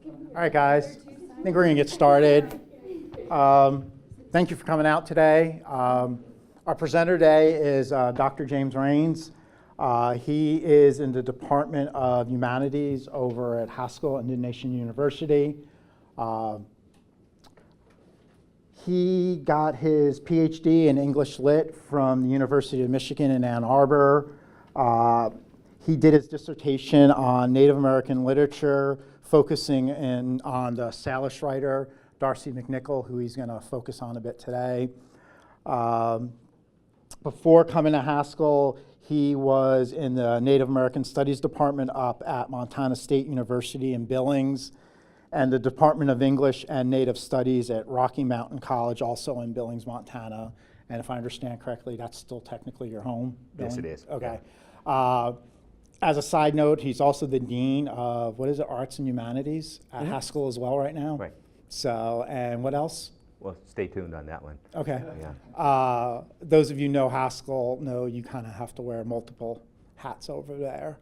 All right, guys. I think we're going to get started. Thank you for coming out today. Our presenter today is Dr. James Rains. He is in the Department of Humanities over at Haskell and Nation University. He got his Ph.D. in English Lit from the University of Michigan in Ann Arbor. He did his dissertation on Native American literature, focusing on the Salish writer, Darcy McNickle, who he's going to focus on a bit today. Before coming to Haskell, he was in the Native American Studies Department up at Montana State University in Billings, and the Department of English and Native Studies at Rocky Mountain College, also in Billings, Montana. And if I understand correctly, that's still technically your home? Yes, it is. Okay. As a side note, he's also the Dean of, Arts and Humanities at Haskell as well right now. Right. So, and what else? Well, stay tuned on that one. Okay. Yeah. Those of you know Haskell know you kind of have to wear multiple hats over there.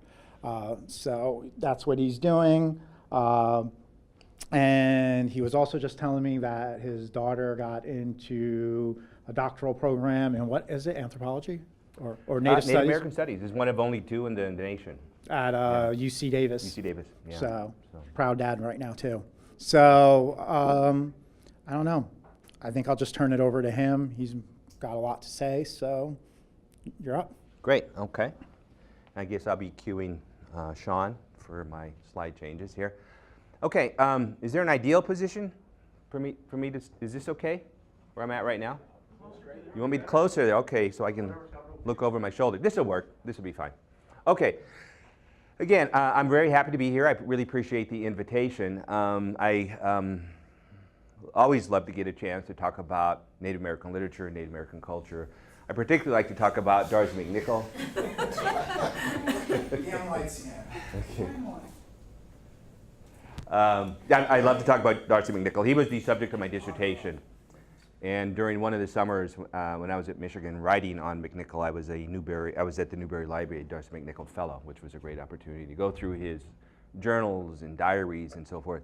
So that's what he's doing. And he was also just telling me that his daughter got into a doctoral program in, what is it, anthropology? Or Native Studies? Native American Studies is one of only two in the nation. At UC Davis. UC Davis, yeah. So, proud dad right now, too. So, I don't know. I think I'll just turn it over to him. He's got a lot to say, so you're up. Great, okay. I guess I'll be cueing Sean for my slide changes here. Okay, is there an ideal position for me to, is this okay, where I'm at right now? You want me closer there? Okay, so I can look over my shoulder. This will work. This will be fine. Okay. Again, I'm very happy to be here. I really appreciate the invitation. I always love to get a chance to talk about Native American literature and Native American culture. I particularly like to talk about Darcy McNickle. I love to talk about Darcy McNickle. He was the subject of my dissertation. And during one of the summers when I was at Michigan writing on McNickle, I was at the Newberry Library, Darcy McNickle Fellow, which was a great opportunity to go through his journals and diaries and so forth.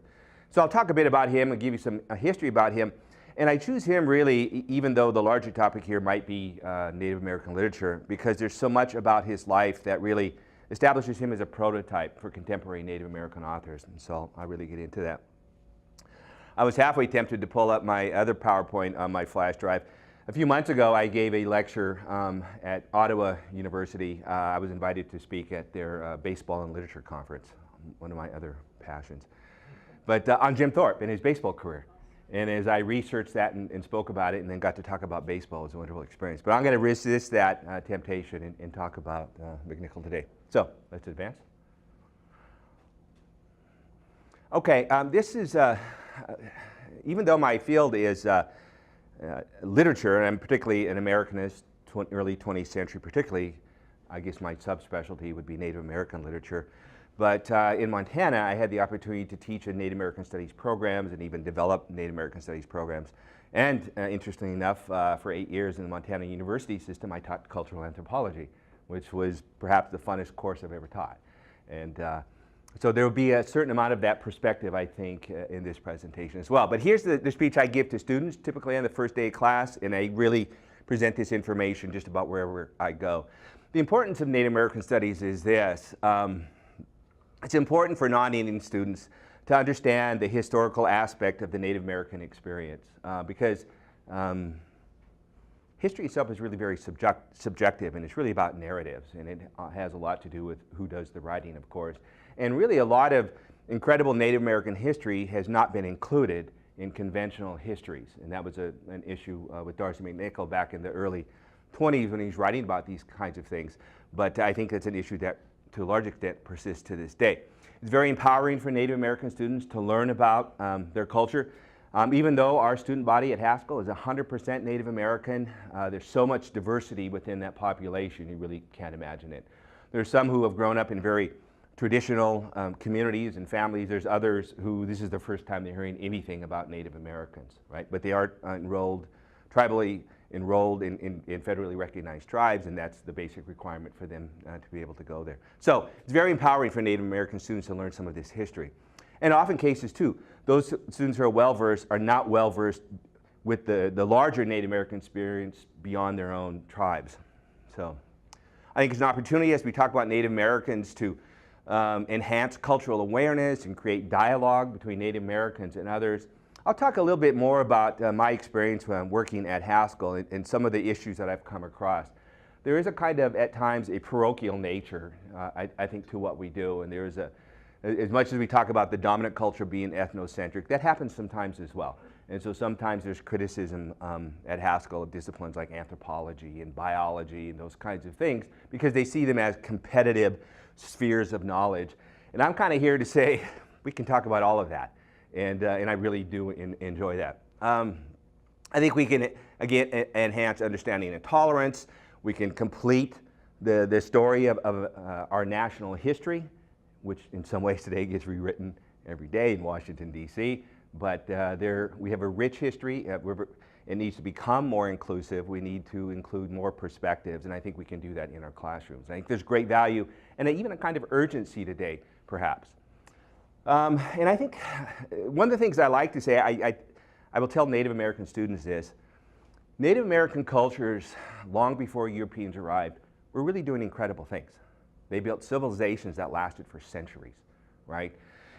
So I'll talk a bit about him and give you a history about him. And I choose him really, even though the larger topic here might be Native American literature, because there's so much about his life that really establishes him as a prototype for contemporary Native American authors. And so I'll really get into that. I was halfway tempted to pull up my other PowerPoint on my flash drive. A few months ago, I gave a lecture at Ottawa University. I was invited to speak at their baseball and literature conference, one of my other passions, but on Jim Thorpe and his baseball career. And as I researched that and spoke about it and then got to talk about baseball, it was a wonderful experience. But I'm going to resist that temptation and talk about McNickle today. So let's advance. Okay, this is even though my field is literature, and I'm particularly an Americanist, early 20th century particularly, I guess my subspecialty would be Native American literature. But in Montana, I had the opportunity to teach in Native American Studies programs and even develop Native American Studies programs. And interestingly enough, for 8 years in the Montana University system, I taught cultural anthropology, which was perhaps the funnest course I've ever taught. And so there will be a certain amount of that perspective, I think, in this presentation as well. But here's the speech I give to students, typically on the first day of class, and I really present this information just about wherever I go. The importance of Native American Studies is this. It's important for non-Indian students to understand the historical aspect of the Native American experience because history itself is really very subjective, and it's really about narratives, and it has a lot to do with who does the writing, of course. And really a lot of incredible Native American history has not been included in conventional histories, and that was an issue with Darcy McNickle back in the early 20s when he's writing about these kinds of things. But I think it's an issue that to a large extent persists to this day. It's very empowering for Native American students to learn about their culture. Even though our student body at Haskell is 100% Native American, there's so much diversity within that population, you really can't imagine it. There's some who have grown up in very traditional communities and families. There's others who this is the first time they're hearing anything about Native Americans, right? But they are tribally enrolled in federally recognized tribes, and that's the basic requirement for them to be able to go there. So it's very empowering for Native American students to learn some of this history. And often cases too, those students who are well-versed are not well-versed with the larger Native American experience beyond their own tribes. So I think it's an opportunity as we talk about Native Americans to enhance cultural awareness and create dialogue between Native Americans and others. I'll talk a little bit more about my experience when I'm working at Haskell and some of the issues that I've come across. There is a kind of, at times, a parochial nature, I think, to what we do. And there is as much as we talk about the dominant culture being ethnocentric, that happens sometimes as well. And so sometimes there's criticism at Haskell of disciplines like anthropology and biology and those kinds of things because they see them as competitive spheres of knowledge. And I'm kind of here to say we can talk about all of that. And I really do enjoy that. I think we can, again, enhance understanding and tolerance. We can complete the story of our national history, which in some ways today gets rewritten every day in Washington, D.C. But we have a rich history. It needs to become more inclusive. We need to include more perspectives, and I think we can do that in our classrooms. I think there's great value and even a kind of urgency today, perhaps. And I think one of the things I like to say, I will tell Native American students this. Native American cultures, long before Europeans arrived, were really doing incredible things. They built civilizations that lasted for centuries, right?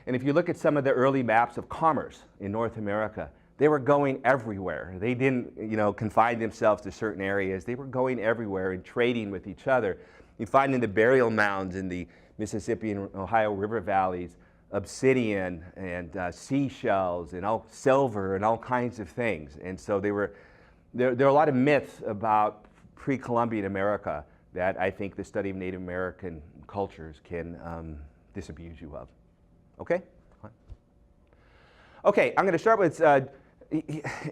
And if you look at some of the early maps of commerce in North America, they were going everywhere. They didn't, confine themselves to certain areas. They were going everywhere and trading with each other. You find in the burial mounds in the Mississippi and Ohio River valleys, obsidian and seashells and all silver and all kinds of things. And so there are a lot of myths about pre-Columbian America that I think the study of Native American cultures can disabuse you of. Okay? Okay, I'm going to start with,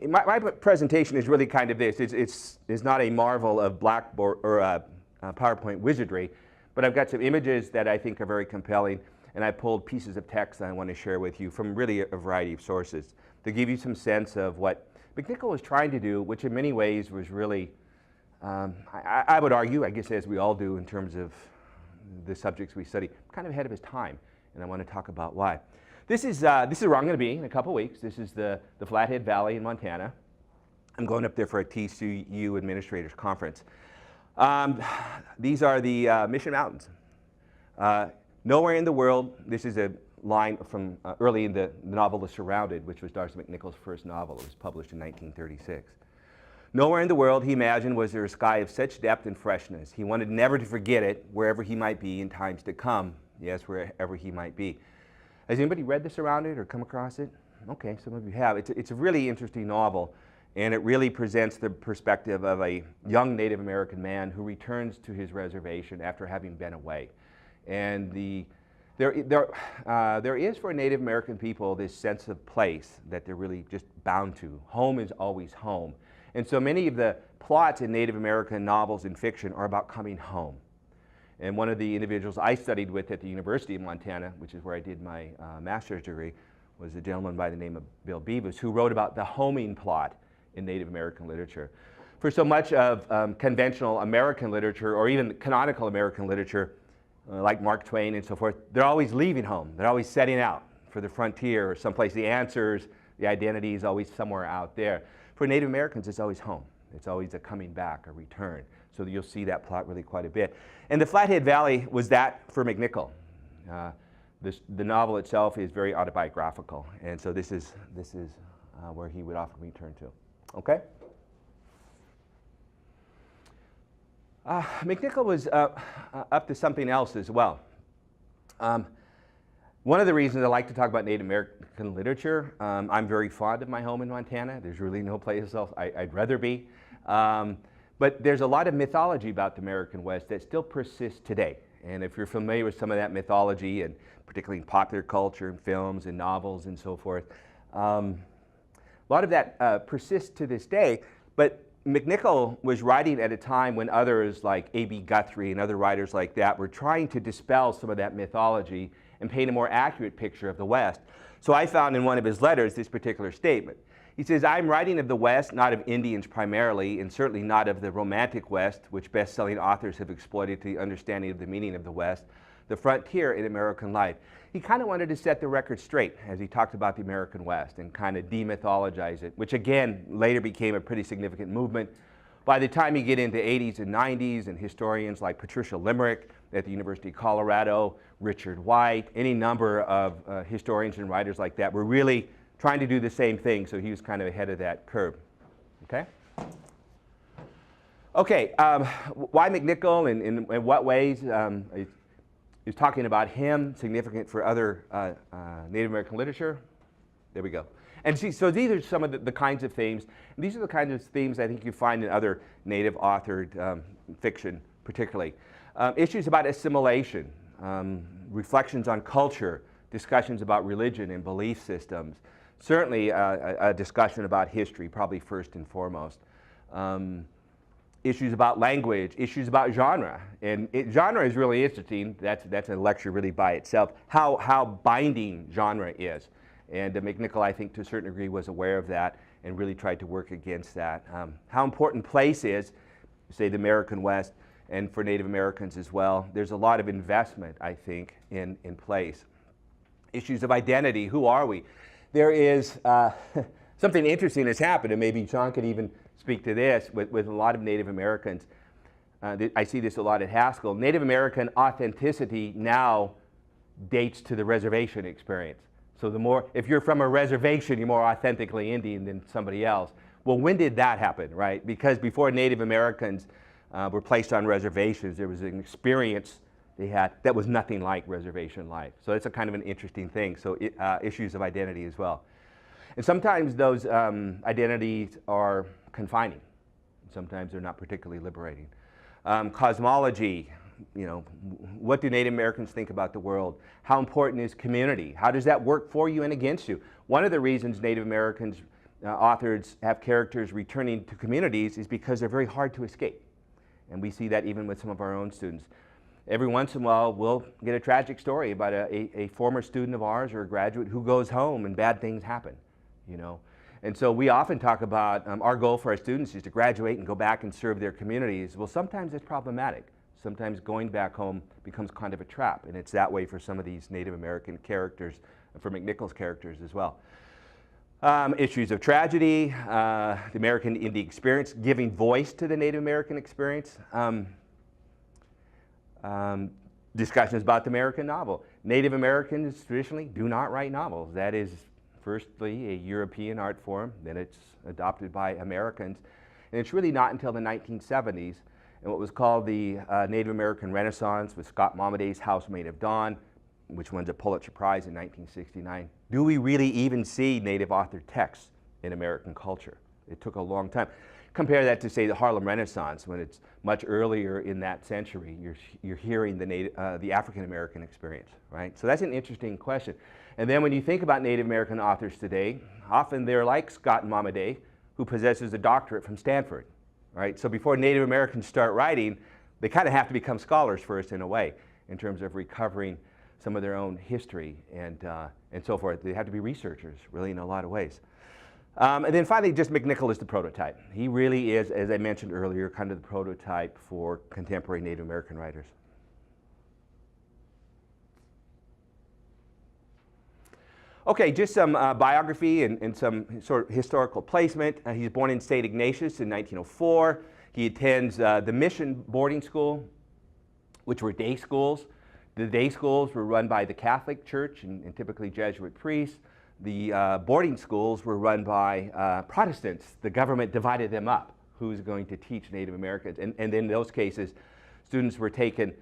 my presentation is really kind of this. It's not a marvel of Blackboard or PowerPoint wizardry, but I've got some images that I think are very compelling, and I pulled pieces of text that I want to share with you from really a variety of sources to give you some sense of what McNickle was trying to do, which in many ways was really, I would argue, I guess as we all do in terms of the subjects we study, kind of ahead of his time, and I want to talk about why. This is where I'm going to be in a couple weeks. This is the Flathead Valley in Montana. I'm going up there for a TCU Administrators Conference. These are the Mission Mountains. Nowhere in the world, this is a line from early in the novel The Surrounded, which was Darcy McNickle's first novel. It was published in 1936. Nowhere in the world, he imagined, was there a sky of such depth and freshness. He wanted never to forget it, wherever he might be in times to come. Yes, wherever he might be. Has anybody read The Surrounded or come across it? Okay, some of you have. It's a really interesting novel, and it really presents the perspective of a young Native American man who returns to his reservation after having been away. And there is for Native American people this sense of place that they're really just bound to. Home is always home. And so many of the plots in Native American novels and fiction are about coming home. And one of the individuals I studied with at the University of Montana, which is where I did my master's degree, was a gentleman by the name of Bill Beavis, who wrote about the homing plot in Native American literature. For so much of conventional American literature, or even canonical American literature, like Mark Twain and so forth, they're always leaving home. They're always setting out for the frontier or someplace. The answers, the identity is always somewhere out there. For Native Americans, it's always home. It's always a coming back, a return. So you'll see that plot really quite a bit. And the Flathead Valley was that for McNickle. The novel itself is very autobiographical, and so this is where he would often return to. Okay? McNickle was up to something else as well. One of the reasons I like to talk about Native American literature, I'm very fond of my home in Montana. There's really no place else I'd rather be. But there's a lot of mythology about the American West that still persists today. And if you're familiar with some of that mythology, and particularly in popular culture and films and novels and so forth, a lot of that persists to this day. But McNickle was writing at a time when others like A.B. Guthrie and other writers like that were trying to dispel some of that mythology and paint a more accurate picture of the West. So I found in one of his letters this particular statement. He says, "I'm writing of the West, not of Indians primarily, and certainly not of the Romantic West, which best-selling authors have exploited to the understanding of the meaning of the West, the frontier in American life. He kind of wanted to set the record straight as he talked about the American West and kind of demythologize it, which again later became a pretty significant movement. By the time you get into 80s and 90s, and historians like Patricia Limerick at the University of Colorado, Richard White, any number of historians and writers like that were really trying to do the same thing, so he was kind of ahead of that curve. Okay? Okay, why McNickle and in what ways? He's talking about him, significant for other Native American literature. There we go. And see, so these are some of the kinds of themes. And these are the kinds of themes I think you find in other Native authored fiction, particularly. Issues about assimilation, reflections on culture, discussions about religion and belief systems. Certainly a discussion about history, probably first and foremost. Issues about language, issues about genre. And genre is really interesting. That's a lecture really by itself, how binding genre is. And McNickle, I think, to a certain degree was aware of that and really tried to work against that. How important place is, say, the American West, and for Native Americans as well. There's a lot of investment, I think, in place. Issues of identity, who are we? There is something interesting that's happened, and maybe John could even speak to this with a lot of Native Americans. I see this a lot at Haskell. Native American authenticity now dates to the reservation experience. So the more, if you're from a reservation, you're more authentically Indian than somebody else. Well, when did that happen, right? Because before Native Americans were placed on reservations, there was an experience they had that was nothing like reservation life. So it's a kind of an interesting thing. So issues of identity as well. And sometimes those identities are confining. Sometimes they're not particularly liberating. Cosmology, you know, what do Native Americans think about the world? How important is community? How does that work for you and against you? One of the reasons Native Americans authors have characters returning to communities is because they're very hard to escape. And we see that even with some of our own students. Every once in a while, we'll get a tragic story about a former student of ours or a graduate who goes home and bad things happen, you know. And so we often talk about our goal for our students is to graduate and go back and serve their communities. Well, sometimes it's problematic. Sometimes going back home becomes kind of a trap, and it's that way for some of these Native American characters, and for McNickle's characters as well. Issues of tragedy, the American Indian experience, giving voice to the Native American experience. Discussions about the American novel. Native Americans traditionally do not write novels. That is firstly a European art form, then it's adopted by Americans. And it's really not until the 1970s and what was called the Native American Renaissance with Scott Momaday's Housemaid of Dawn, which wins a Pulitzer Prize in 1969. Do we really even see Native authored texts in American culture? It took a long time. Compare that to, say, the Harlem Renaissance, when it's much earlier in that century. You're hearing the African American experience, right? So that's an interesting question. And then when you think about Native American authors today, often they're like Scott Momaday, who possesses a doctorate from Stanford, right? So before Native Americans start writing, they kind of have to become scholars first in a way, in terms of recovering some of their own history and so forth. They have to be researchers, really, in a lot of ways. And then finally, just McNickle is the prototype. He really is, as I mentioned earlier, kind of the prototype for contemporary Native American writers. Okay, just some biography and some sort of historical placement. He was born in St. Ignatius in 1904. He attends the Mission Boarding School, which were day schools. The day schools were run by the Catholic Church and typically Jesuit priests. The boarding schools were run by Protestants. The government divided them up, who's going to teach Native Americans. And in those cases, students were taken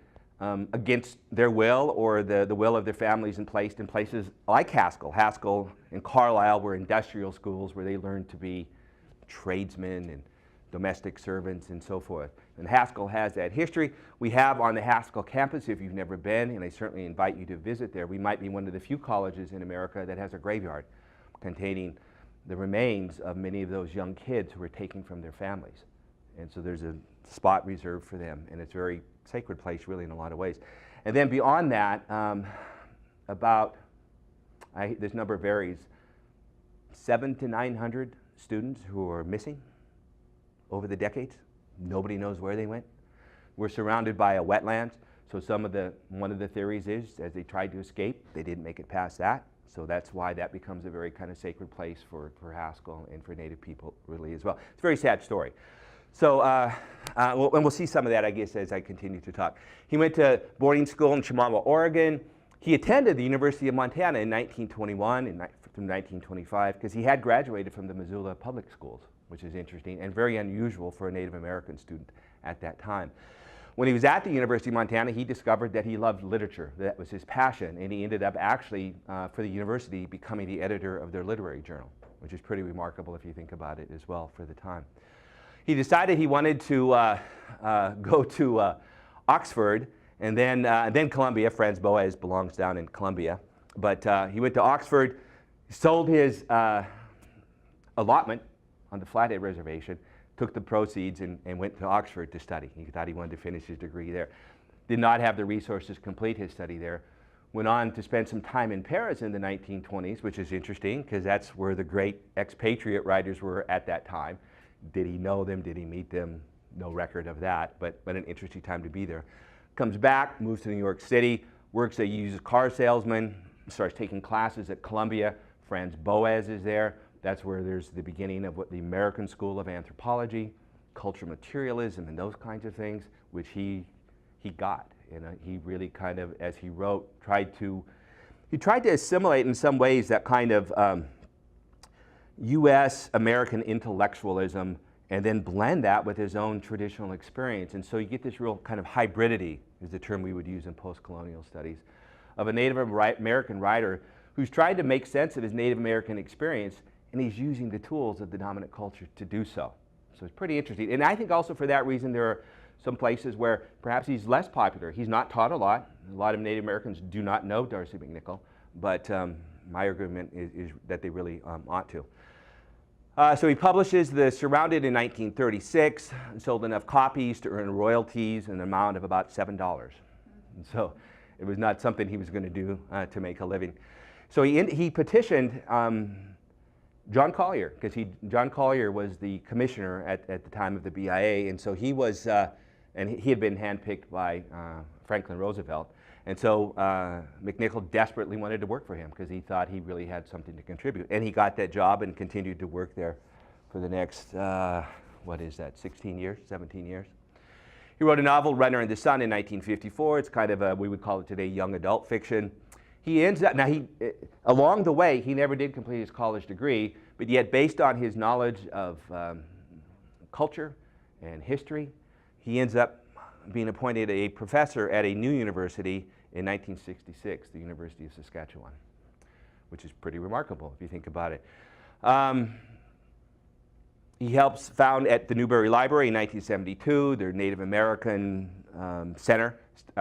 against their will or the will of their families and placed in places like Haskell. Haskell and Carlisle were industrial schools where they learned to be tradesmen and domestic servants and so forth. And Haskell has that history. We have on the Haskell campus, if you've never been, and I certainly invite you to visit there, we might be one of the few colleges in America that has a graveyard containing the remains of many of those young kids who were taken from their families. And so there's a spot reserved for them, and it's a very sacred place, really, in a lot of ways. And then beyond that, this number varies, 700 to 900 students who are missing over the decades. Nobody knows where they went. We're surrounded by a wetlands, So one of the theories is, as they tried to escape, they didn't make it past that. So that's why that becomes a very kind of sacred place for Haskell and for Native people really as well. It's a very sad story. So, and we'll see some of that, I guess, as I continue to talk. He went to boarding school in Chemawa, Oregon. He attended the University of Montana in 1921 and from 1925 because he had graduated from the Missoula public schools, which is interesting and very unusual for a Native American student at that time. When he was at the University of Montana, he discovered that he loved literature. That was his passion, and he ended up actually, for the university, becoming the editor of their literary journal, which is pretty remarkable if you think about it as well for the time. He decided he wanted to go to Oxford and then Columbia. Franz Boas belongs down in Columbia. But he went to Oxford, sold his allotment on the Flathead Reservation, took the proceeds and went to Oxford to study. He thought he wanted to finish his degree there. Did not have the resources to complete his study there. Went on to spend some time in Paris in the 1920s, which is interesting because that's where the great expatriate writers were at that time. Did he know them? Did he meet them? No record of that, but an interesting time to be there. Comes back, moves to New York City, works as a used car salesman, starts taking classes at Columbia. Franz Boas is there. That's where there's the beginning of what the American School of Anthropology, cultural materialism, and those kinds of things, which he got. And he really kind of, as he wrote, tried to assimilate in some ways that kind of U.S. American intellectualism and then blend that with his own traditional experience. And so you get this real kind of hybridity, is the term we would use in post-colonial studies, of a Native American writer who's tried to make sense of his Native American experience, and he's using the tools of the dominant culture to do so. So it's pretty interesting. And I think also for that reason there are some places where perhaps he's less popular. He's not taught a lot. A lot of Native Americans do not know Darcy McNickle, but my argument is that they really ought to. So he publishes the Surrounded in 1936, and sold enough copies to earn royalties in an amount of about $7. And so it was not something he was going to do to make a living. So he petitioned John Collier, because John Collier was the commissioner at the time of the BIA, and so he was, and he had been handpicked by Franklin Roosevelt. And so McNickle desperately wanted to work for him because he thought he really had something to contribute. And he got that job and continued to work there for the next, 16 years, 17 years. He wrote a novel, Runner in the Sun, in 1954. It's kind of a, we would call it today, young adult fiction. He ends up, now along the way, he never did complete his college degree, but yet based on his knowledge of culture and history, he ends up being appointed a professor at a new university in 1966, the University of Saskatchewan, which is pretty remarkable if you think about it. He helps found at the Newberry Library in 1972, their Native American center,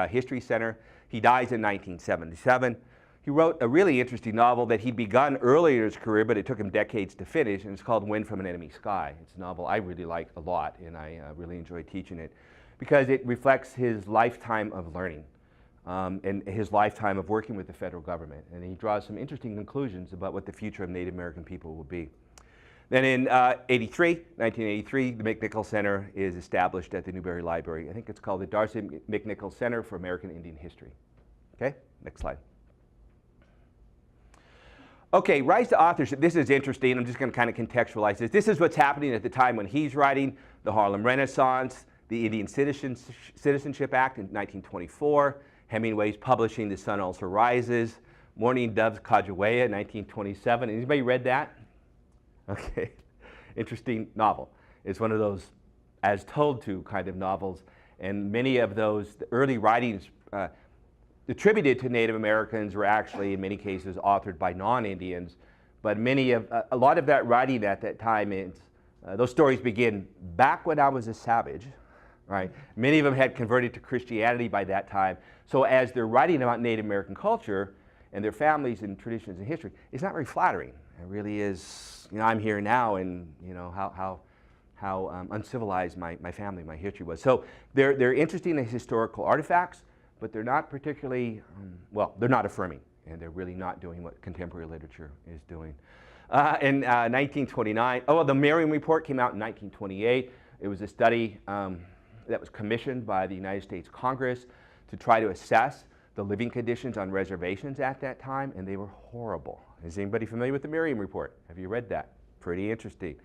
history center. He dies in 1977. He wrote a really interesting novel that he'd begun earlier in his career, but it took him decades to finish, and it's called Wind from an Enemy Sky. It's a novel I really like a lot, and I really enjoy teaching it, because it reflects his lifetime of learning and his lifetime of working with the federal government. And he draws some interesting conclusions about what the future of Native American people will be. Then in 1983, the McNickle Center is established at the Newberry Library. I think it's called the Darcy McNickle Center for American Indian History. Okay, next slide. Okay, rise to authorship. This is interesting. I'm just going to kind of contextualize this. This is what's happening at the time when he's writing the Harlem Renaissance, the Indian Citizenship Act in 1924. Hemingway's publishing The Sun Also Rises. Mourning Dove's Kajueya in 1927. Anybody read that? Okay, interesting novel. It's one of those as told to kind of novels, and many of those early writings attributed to Native Americans were actually, in many cases, authored by non-Indians. But a lot of that writing at that time is, those stories begin back when I was a savage, right? Many of them had converted to Christianity by that time. So as they're writing about Native American culture and their families and traditions and history, it's not very flattering. It really is, you know, I'm here now, and you know how uncivilized my family, my history was. So they're interesting as historical artifacts, but they're not particularly, well, they're not affirming, and they're really not doing what contemporary literature is doing. In 1929, the Merriam Report came out in 1928. It was a study that was commissioned by the United States Congress to try to assess the living conditions on reservations at that time, and they were horrible. Is anybody familiar with the Merriam Report? Have you read that? Pretty interesting.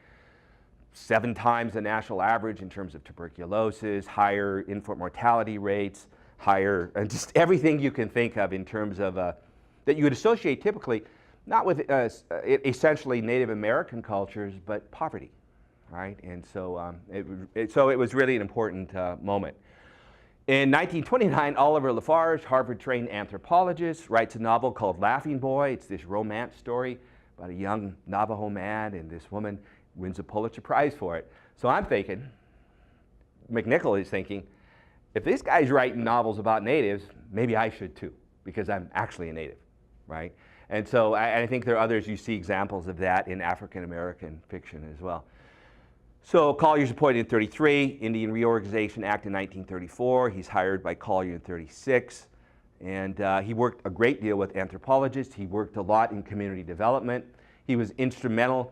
7 times the national average in terms of tuberculosis, higher infant mortality rates, higher, and just everything you can think of in terms of that you would associate typically not with essentially Native American cultures, but poverty, right? And so, it was really an important moment. In 1929, Oliver Lafarge, Harvard-trained anthropologist, writes a novel called Laughing Boy. It's this romance story about a young Navajo man, and this woman wins a Pulitzer Prize for it. So I'm thinking, McNickle is thinking, if this guy's writing novels about natives, maybe I should too, because I'm actually a native, right? And so I think there are others, you see examples of that in African American fiction as well. So Collier's appointed in 1933, Indian Reorganization Act in 1934. He's hired by Collier in 1936. And he worked a great deal with anthropologists. He worked a lot in community development. He was instrumental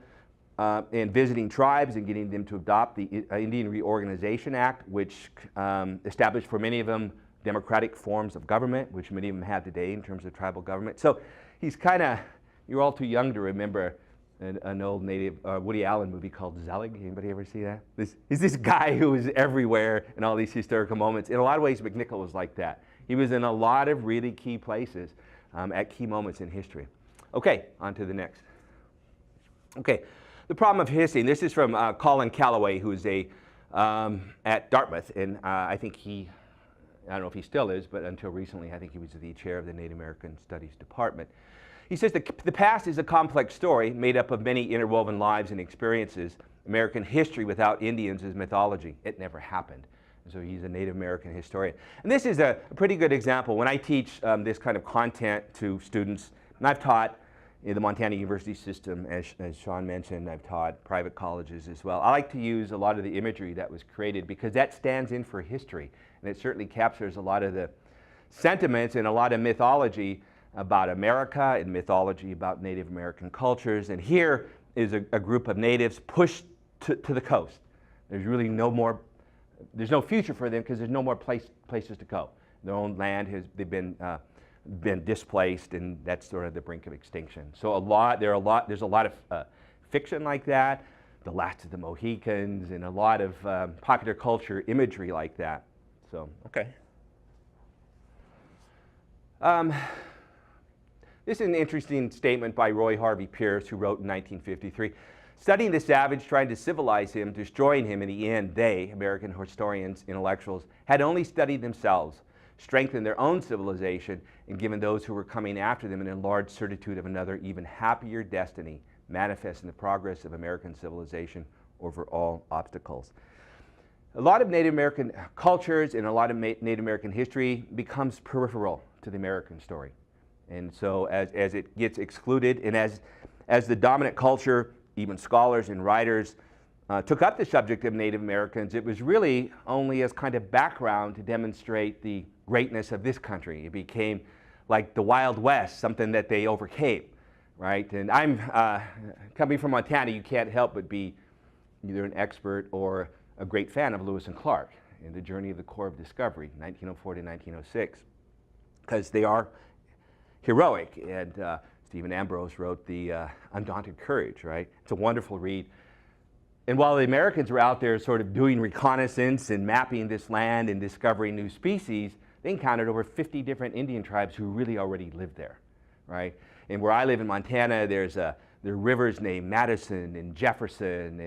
in visiting tribes and getting them to adopt the Indian Reorganization Act, which established for many of them democratic forms of government, which many of them have today in terms of tribal government. So he's kind of, you're all too young to remember an old native Woody Allen movie called Zelig. Anybody ever see that? He's this guy who was everywhere in all these historical moments. In a lot of ways, McNickle was like that. He was in a lot of really key places at key moments in history. Okay, on to the next. Okay, the problem of history, and this is from Colin Calloway, who's at Dartmouth, and I think I don't know if he still is, but until recently, I think he was the chair of the Native American Studies Department. He says the past is a complex story made up of many interwoven lives and experiences. American history without Indians is mythology. It never happened. And so he's a Native American historian. And this is a pretty good example. When I teach this kind of content to students, and I've taught in the Montana University system, as Sean mentioned, I've taught private colleges as well. I like to use a lot of the imagery that was created because that stands in for history. And it certainly captures a lot of the sentiments and a lot of mythology about America and mythology about Native American cultures. And here is a group of natives pushed to the coast. There's really there's no future for them because there's no more places to go. Their own land they've been displaced, and that's sort of the brink of extinction. So there's a lot of fiction like that, The Last of the Mohicans, and a lot of popular culture imagery like that. So, okay. This is an interesting statement by Roy Harvey Pierce, who wrote in 1953, studying the savage, trying to civilize him, destroying him in the end, they, American historians, intellectuals, had only studied themselves, strengthened their own civilization, and given those who were coming after them an enlarged certitude of another, even happier destiny, manifesting the progress of American civilization over all obstacles. A lot of Native American cultures and a lot of Native American history becomes peripheral to the American story. And so as it gets excluded, and as the dominant culture, even scholars and writers, took up the subject of Native Americans, it was really only as kind of background to demonstrate the greatness of this country. It became like the Wild West, something that they overcame, right? And I'm coming from Montana, you can't help but be either an expert or a great fan of Lewis and Clark in the Journey of the Corps of Discovery, 1904 to 1906, because they are heroic. And Stephen Ambrose wrote The Undaunted Courage, right? It's a wonderful read. And while the Americans were out there sort of doing reconnaissance and mapping this land and discovering new species, they encountered over 50 different Indian tribes who really already lived there, right? And where I live in Montana, there are rivers named Madison and Jefferson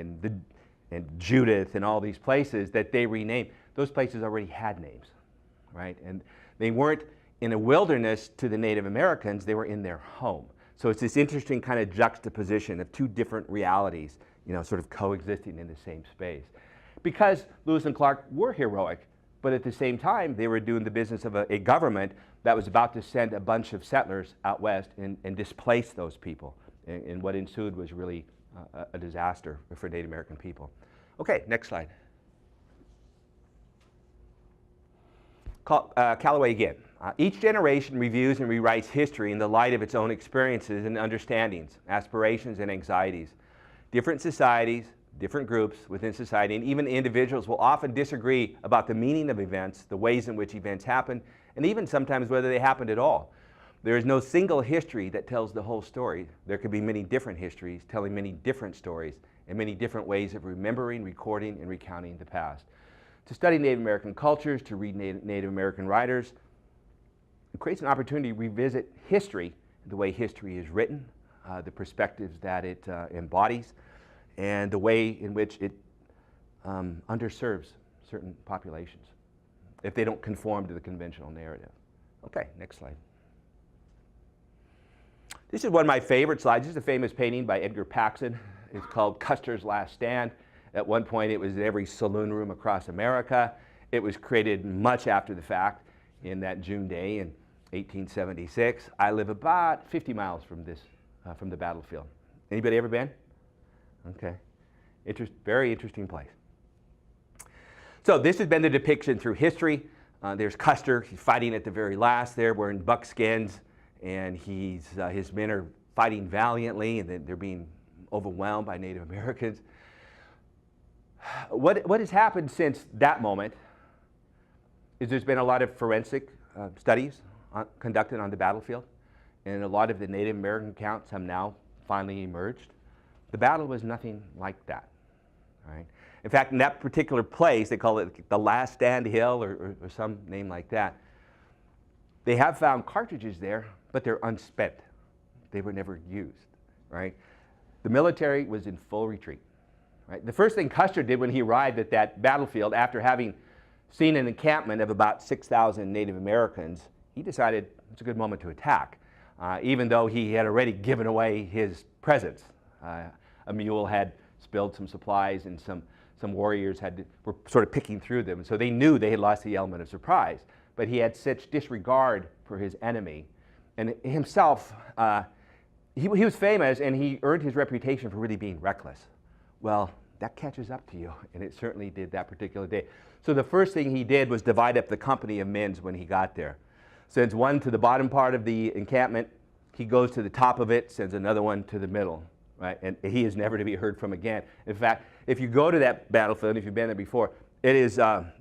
and Judith and all these places that they renamed. Those places already had names, right? And they weren't in a wilderness to the Native Americans, they were in their home. So it's this interesting kind of juxtaposition of two different realities, you know, sort of coexisting in the same space. Because Lewis and Clark were heroic, but at the same time, they were doing the business of a government that was about to send a bunch of settlers out west and displace those people. And what ensued was really a disaster for Native American people. Okay, next slide. Calloway again. Each generation reviews and rewrites history in the light of its own experiences and understandings, aspirations and anxieties. Different societies, different groups within society, and even individuals will often disagree about the meaning of events, the ways in which events happen, and even sometimes whether they happened at all. There is no single history that tells the whole story. There could be many different histories telling many different stories and many different ways of remembering, recording, and recounting the past. To study Native American cultures, to read Native American writers, it creates an opportunity to revisit history, the way history is written, the perspectives that it embodies, and the way in which it underserves certain populations if they don't conform to the conventional narrative. Okay, next slide. This is one of my favorite slides. This is a famous painting by Edgar Paxson. It's called Custer's Last Stand. At one point, it was in every saloon room across America. It was created much after the fact in that June day in 1876. I live about 50 miles from this, from the battlefield. Anybody ever been? Okay. Very interesting place. So this has been the depiction through history. There's Custer. He's fighting at the very last there, wearing buckskins, and his men are fighting valiantly, and they're being overwhelmed by Native Americans. What has happened since that moment is there's been a lot of forensic studies conducted on the battlefield, and a lot of the Native American accounts have now finally emerged. The battle was nothing like that. Right? In fact, in that particular place, they call it the Last Stand Hill or some name like that, they have found cartridges there, but they're unspent. They were never used. Right? The military was in full retreat. Right? The first thing Custer did when he arrived at that battlefield, after having seen an encampment of about 6,000 Native Americans, he decided it's a good moment to attack, even though he had already given away his presence. A mule had spilled some supplies, and some warriors were sort of picking through them, so they knew they had lost the element of surprise. But he had such disregard for his enemy, and himself, he was famous, and he earned his reputation for really being reckless. Well, that catches up to you, and it certainly did that particular day. So the first thing he did was divide up the company of men when he got there. Sends one to the bottom part of the encampment, he goes to the top of it, sends another one to the middle, right? And he is never to be heard from again. In fact, if you go to that battlefield, if you've been there before, it is a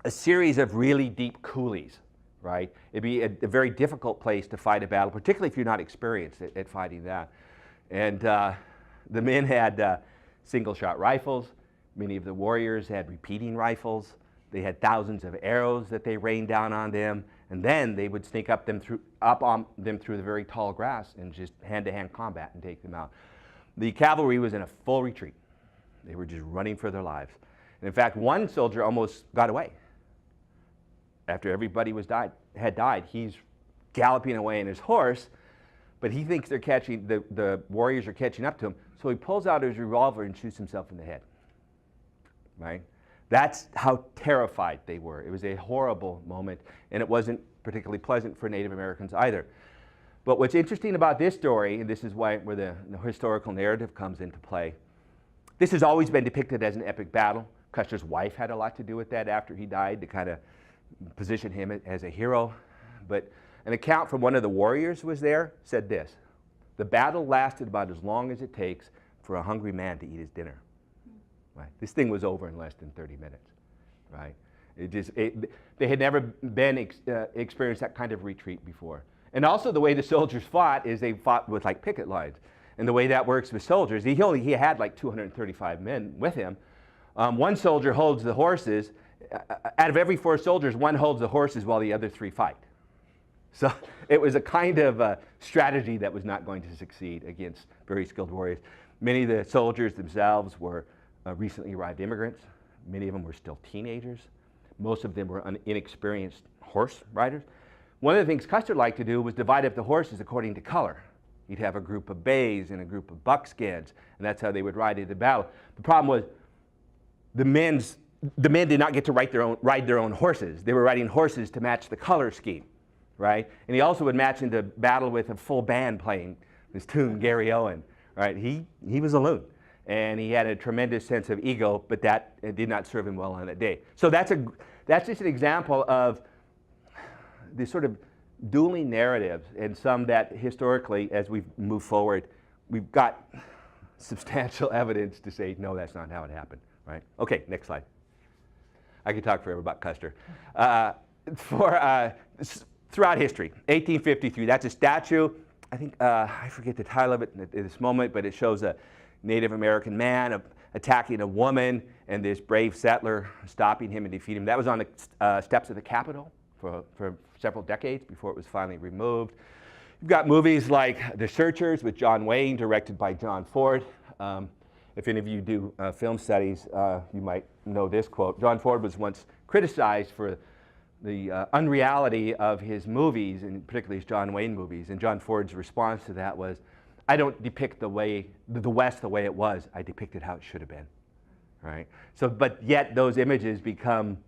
series of really deep coulees, right? It'd be a very difficult place to fight a battle, particularly if you're not experienced at fighting that. And the men had single-shot rifles. Many of the warriors had repeating rifles. They had thousands of arrows that they rained down on them, and then they would sneak up on them through the very tall grass and just hand-to-hand combat and take them out. The cavalry was in a full retreat. They were just running for their lives. And in fact, one soldier almost got away. After everybody had died, he's galloping away on his horse, but he thinks the warriors are catching up to him, so he pulls out his revolver and shoots himself in the head. Right? That's how terrified they were. It was a horrible moment, and it wasn't particularly pleasant for Native Americans either. But what's interesting about this story, and this is where the historical narrative comes into play, this has always been depicted as an epic battle. Custer's wife had a lot to do with that after he died, to kind of position him as a hero. But an account from one of the warriors who was there said this: the battle lasted about as long as it takes for a hungry man to eat his dinner. Right? This thing was over in less than 30 minutes. Right? They had never experienced that kind of retreat before. And also the way the soldiers fought is they fought with like picket lines. And the way that works with soldiers, he had like 235 men with him. One soldier holds the horses. Out of every 4 soldiers, one holds the horses while the other 3 fight. So it was a kind of strategy that was not going to succeed against very skilled warriors. Many of the soldiers themselves were recently arrived immigrants. Many of them were still teenagers. Most of them were inexperienced horse riders. One of the things Custer liked to do was divide up the horses according to color. He'd have a group of bays and a group of buckskins, and that's how they would ride into battle. The problem was the men did not get to ride their own horses. They were riding horses to match the color scheme, right? And he also would match into battle with a full band playing this tune, Gary Owen, right? He was a loon, and he had a tremendous sense of ego, but that did not serve him well on that day. So that's just an example of this sort of dueling narratives, and some that historically, as we've moved forward, we've got substantial evidence to say, no, that's not how it happened, right? Okay, next slide. I could talk forever about Custer. throughout history, 1853, that's a statue. I think, I forget the title of it at this moment, but it shows a Native American man attacking a woman and this brave settler stopping him and defeating him. That was on the steps of the Capitol for several decades before it was finally removed. You've got movies like The Searchers with John Wayne, directed by John Ford. If any of you do film studies, you might know this quote. John Ford was once criticized for the unreality of his movies, and particularly his John Wayne movies. And John Ford's response to that was, I don't depict the West the way it was. I depict it how it should have been, right? So, but yet those images become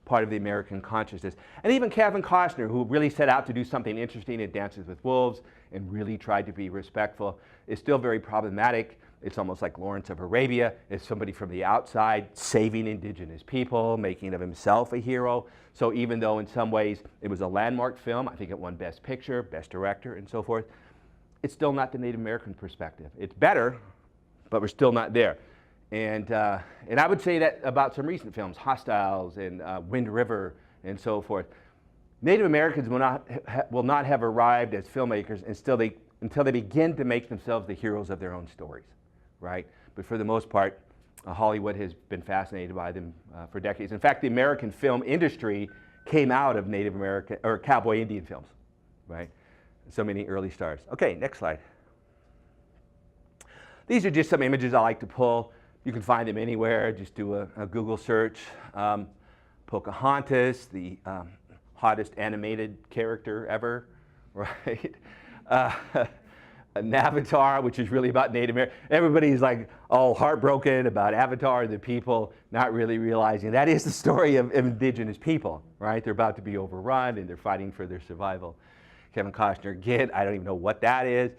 part of the American consciousness. And even Kevin Costner, who really set out to do something interesting in Dances with Wolves and really tried to be respectful, is still very problematic. It's almost like Lawrence of Arabia. It's somebody from the outside saving indigenous people, making of himself a hero. So even though in some ways it was a landmark film, I think it won Best Picture, Best Director, and so forth, it's still not the Native American perspective. It's better, but we're still not there. And I would say that about some recent films, Hostiles and Wind River and so forth. Native Americans will not have arrived as filmmakers until they begin to make themselves the heroes of their own stories, right? But for the most part, Hollywood has been fascinated by them for decades. In fact, the American film industry came out of Native American or cowboy Indian films, right? So many early stars. Okay, next slide. These are just some images I like to pull. You can find them anywhere. Just do a Google search. Pocahontas, the hottest animated character ever, right? An Avatar, which is really about Native American. Everybody's like all heartbroken about Avatar, the people not really realizing that is the story of indigenous people, right? They're about to be overrun and they're fighting for their survival. Kevin Costner, again, I don't even know what that is.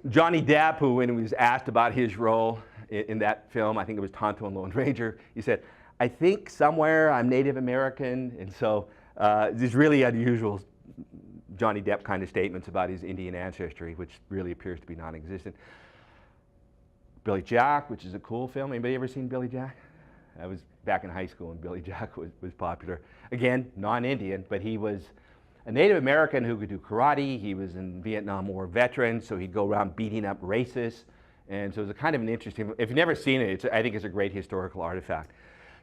Johnny Depp, who when he was asked about his role in that film, I think it was Tonto and Lone Ranger, he said, I think somewhere I'm Native American. And so these really unusual Johnny Depp kind of statements about his Indian ancestry, which really appears to be non-existent. Billy Jack, which is a cool film. Anybody ever seen Billy Jack? I was back in high school and Billy Jack was popular. Again, non-Indian, but he was a Native American who could do karate. He was a Vietnam War veteran, so he'd go around beating up racists. And so it was a kind of an interesting, if you've never seen it, I think it's a great historical artifact.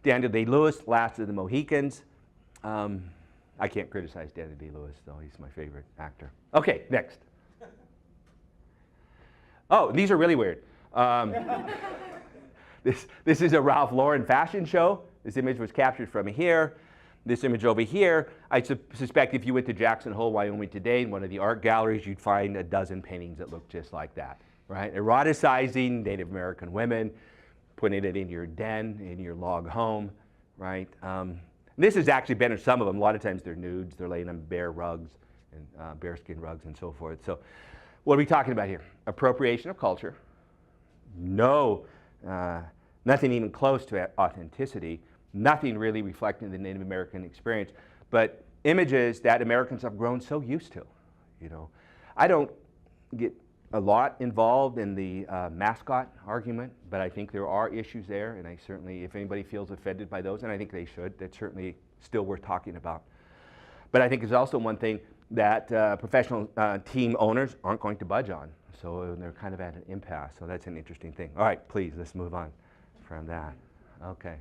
Daniel Day-Lewis, Last of the Mohicans. I can't criticize Daniel Day-Lewis, though. He's my favorite actor. Okay, next. Oh, these are really weird. This is a Ralph Lauren fashion show. This image was captured from here. This image over here, I suspect if you went to Jackson Hole, Wyoming today, in one of the art galleries, you'd find a dozen paintings that look just like that, right? Eroticizing Native American women, putting it in your den, in your log home, right? This has actually been in some of them. A lot of times they're nudes. They're laying on bare rugs and bearskin rugs and so forth. So what are we talking about here? Appropriation of culture. No, nothing even close to authenticity. Nothing really reflecting the Native American experience, but images that Americans have grown so used to. You know, I don't get a lot involved in the mascot argument, but I think there are issues there, and I certainly, if anybody feels offended by those, and I think they should, that's certainly still worth talking about. But I think it's also one thing that professional team owners aren't going to budge on, so they're kind of at an impasse, so that's an interesting thing. All right, please, let's move on from that. Okay.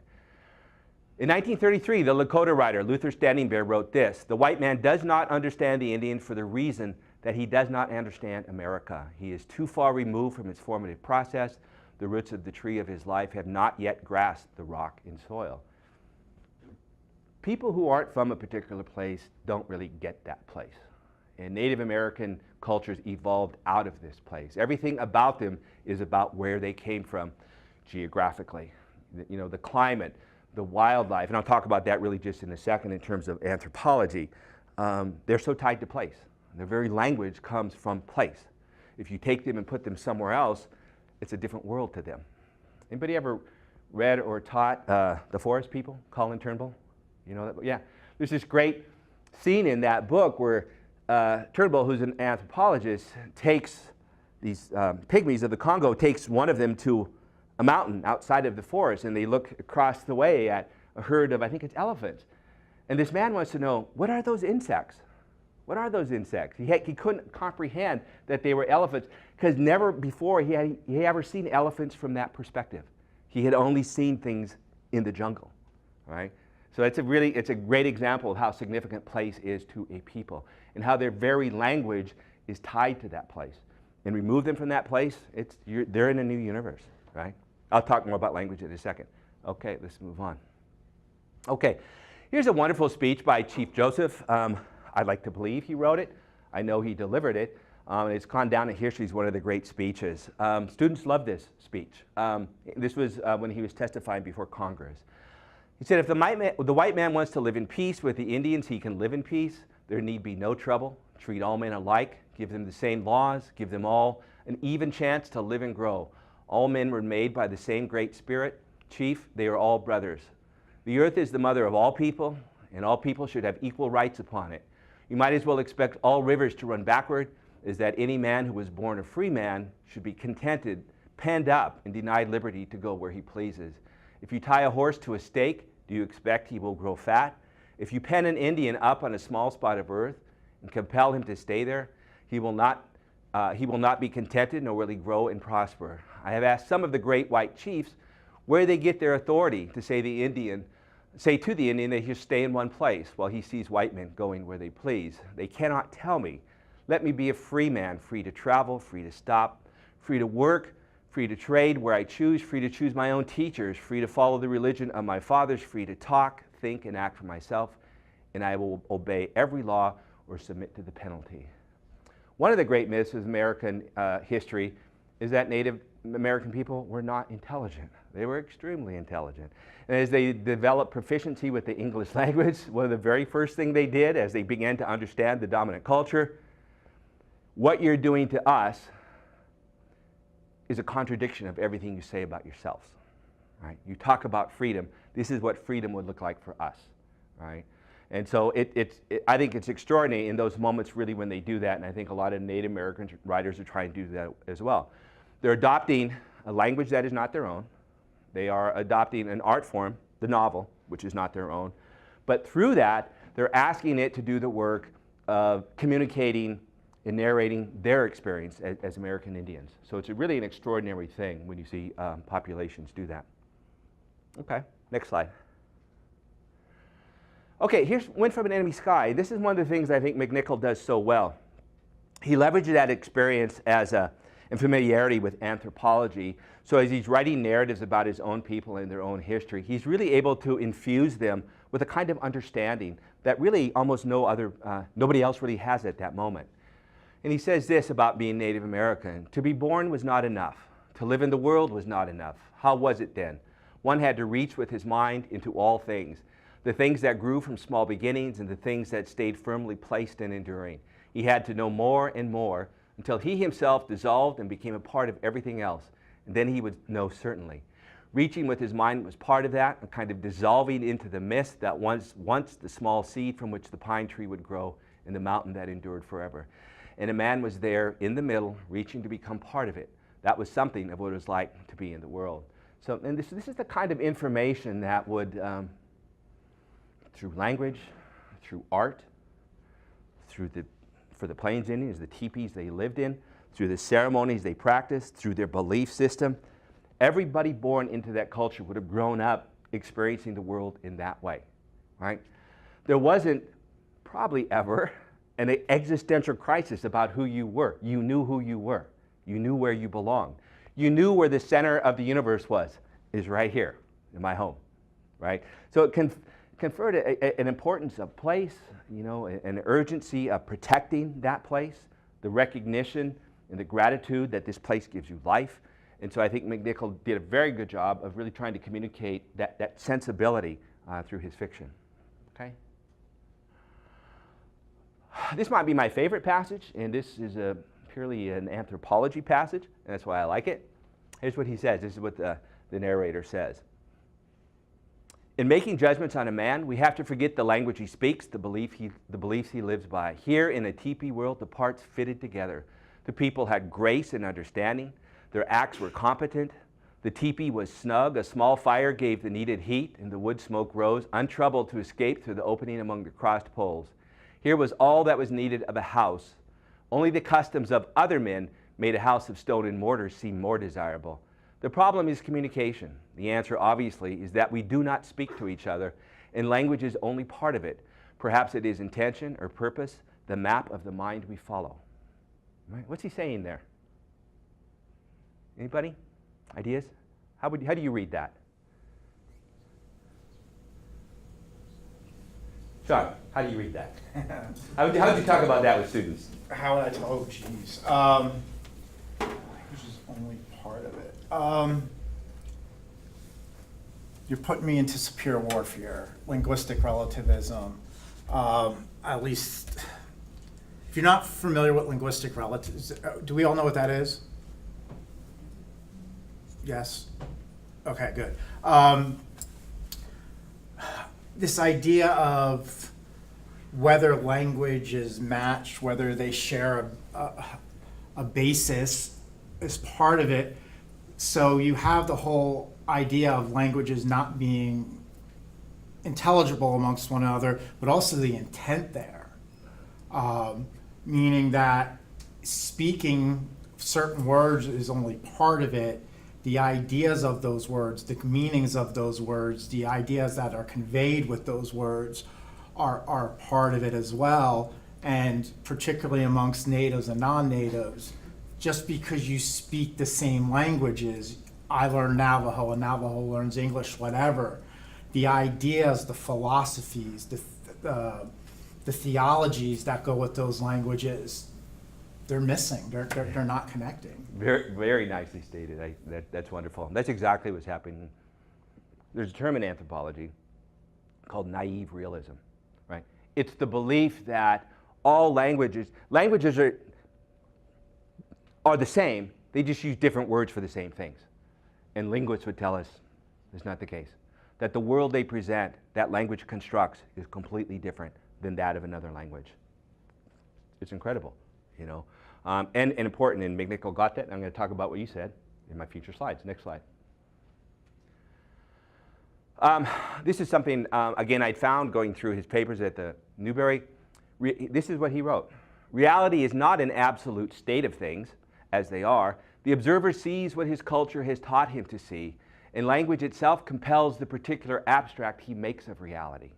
In 1933, the Lakota writer Luther Standing Bear wrote this: "The white man does not understand the Indian for the reason that he does not understand America. He is too far removed from its formative process. The roots of the tree of his life have not yet grasped the rock and soil." People who aren't from a particular place don't really get that place. And Native American cultures evolved out of this place. Everything about them is about where they came from geographically. You know, the climate, the wildlife, and I'll talk about that really just in a second in terms of anthropology. They're so tied to place. Their very language comes from place. If you take them and put them somewhere else, it's a different world to them. Anybody ever read or taught The Forest People, Colin Turnbull? You know that? Yeah. There's this great scene in that book where Turnbull, who's an anthropologist, takes these pygmies of the Congo, takes one of them to a mountain outside of the forest, and they look across the way at a herd of, I think it's elephants. And this man wants to know, what are those insects? What are those insects? He couldn't comprehend that they were elephants because never before he had ever seen elephants from that perspective. He had only seen things in the jungle, right? So it's a great example of how significant place is to a people and how their very language is tied to that place. And remove them from that place, they're in a new universe, right? I'll talk more about language in a second. Okay, let's move on. Okay, here's a wonderful speech by Chief Joseph. I'd like to believe he wrote it. I know he delivered it. It's gone down in history as one of the great speeches. Students love this speech. This was when he was testifying before Congress. He said, if the white man wants to live in peace with the Indians, he can live in peace. There need be no trouble. Treat all men alike. Give them the same laws. Give them all an even chance to live and grow. All men were made by the same great spirit. Chief, they are all brothers. The earth is the mother of all people, and all people should have equal rights upon it. You might as well expect all rivers to run backward as that any man who was born a free man should be contented, penned up, and denied liberty to go where he pleases. If you tie a horse to a stake, do you expect he will grow fat? If you pen an Indian up on a small spot of earth and compel him to stay there, he will not be contented, nor will he grow and prosper. I have asked some of the great white chiefs where they get their authority to say to the Indian that he should stay in one place while he sees white men going where they please. They cannot tell me. Let me be a free man, free to travel, free to stop, free to work, free to trade where I choose, free to choose my own teachers, free to follow the religion of my fathers, free to talk, think, and act for myself, and I will obey every law or submit to the penalty. One of the great myths of American history is that Native American people were not intelligent. They were extremely intelligent. And as they developed proficiency with the English language, one of the very first things they did as they began to understand the dominant culture, what you're doing to us is a contradiction of everything you say about yourselves. Right? You talk about freedom. This is what freedom would look like for us. Right? And so I think it's extraordinary in those moments really when they do that, and I think a lot of Native American writers are trying to do that as well. They're adopting a language that is not their own. They are adopting an art form, the novel, which is not their own. But through that, they're asking it to do the work of communicating and narrating their experience as American Indians. So it's really an extraordinary thing when you see populations do that. Okay, next slide. Okay, here's Wind from an Enemy Sky. This is one of the things I think McNickle does so well. He leverages that experience and familiarity with anthropology. So as he's writing narratives about his own people and their own history, he's really able to infuse them with a kind of understanding that really almost nobody else really has at that moment. And he says this about being Native American: to be born was not enough. To live in the world was not enough. How was it then? One had to reach with his mind into all things, the things that grew from small beginnings and the things that stayed firmly placed and enduring. He had to know more and more until he himself dissolved and became a part of everything else. And then he would know certainly. Reaching with his mind was part of that, and kind of dissolving into the mist that once the small seed from which the pine tree would grow and the mountain that endured forever. And a man was there in the middle, reaching to become part of it. That was something of what it was like to be in the world. So, and this is the kind of information that would, through language, through art, for the Plains Indians, the teepees they lived in, through the ceremonies they practiced, through their belief system, everybody born into that culture would have grown up experiencing the world in that way, right? There wasn't probably ever an existential crisis about who you were. You knew who you were. You knew where you belonged. You knew where the center of the universe is right here in my home, right? So it conferred an importance of place, you know, an urgency of protecting that place, the recognition and the gratitude that this place gives you life. And so I think McNickle did a very good job of really trying to communicate that sensibility through his fiction. Okay? This might be my favorite passage, and this is purely an anthropology passage, and that's why I like it. Here's what he says. This is what the narrator says. In making judgments on a man, we have to forget the language he speaks, the beliefs he lives by. Here in a teepee world, the parts fitted together. The people had grace and understanding. Their acts were competent. The teepee was snug. A small fire gave the needed heat, and the wood smoke rose, untroubled to escape through the opening among the crossed poles. Here was all that was needed of a house. Only the customs of other men made a house of stone and mortar seem more desirable. The problem is communication. The answer, obviously, is that we do not speak to each other, and language is only part of it. Perhaps it is intention or purpose, the map of the mind we follow. Right? What's he saying there? Anybody? Ideas? How do you read that? Sean, how do you read that? How would you talk about that with students? How would I tell? Oh, geez. Language is only part of it. You're putting me into superior warfare, linguistic relativism. At least, if you're not familiar with linguistic relativism, do we all know what that is? Yes? Okay, good. This idea of whether language is matched, whether they share a basis is part of it. So you have the whole idea of languages not being intelligible amongst one another, but also the intent there. Meaning that speaking certain words is only part of it. The ideas of those words, the meanings of those words, the ideas that are conveyed with those words are part of it as well. And particularly amongst natives and non-natives, just because you speak the same languages, I learn Navajo and Navajo learns English, whatever, the ideas, the philosophies, the theologies that go with those languages, they're missing. They're not connecting. Very, very nicely stated. That's wonderful. That's exactly what's happening. There's a term in anthropology called naive realism, right? It's the belief that all languages are the same. They just use different words for the same things. And linguists would tell us that's not the case. That the world they present, that language constructs, is completely different than that of another language. It's incredible, you know. And important, and McNickle got that, and I'm going to talk about what you said in my future slides. Next slide. This is something, again, I'd found going through his papers at the Newberry. This is what he wrote. Reality is not an absolute state of things, as they are. The observer sees what his culture has taught him to see, and language itself compels the particular abstract he makes of reality,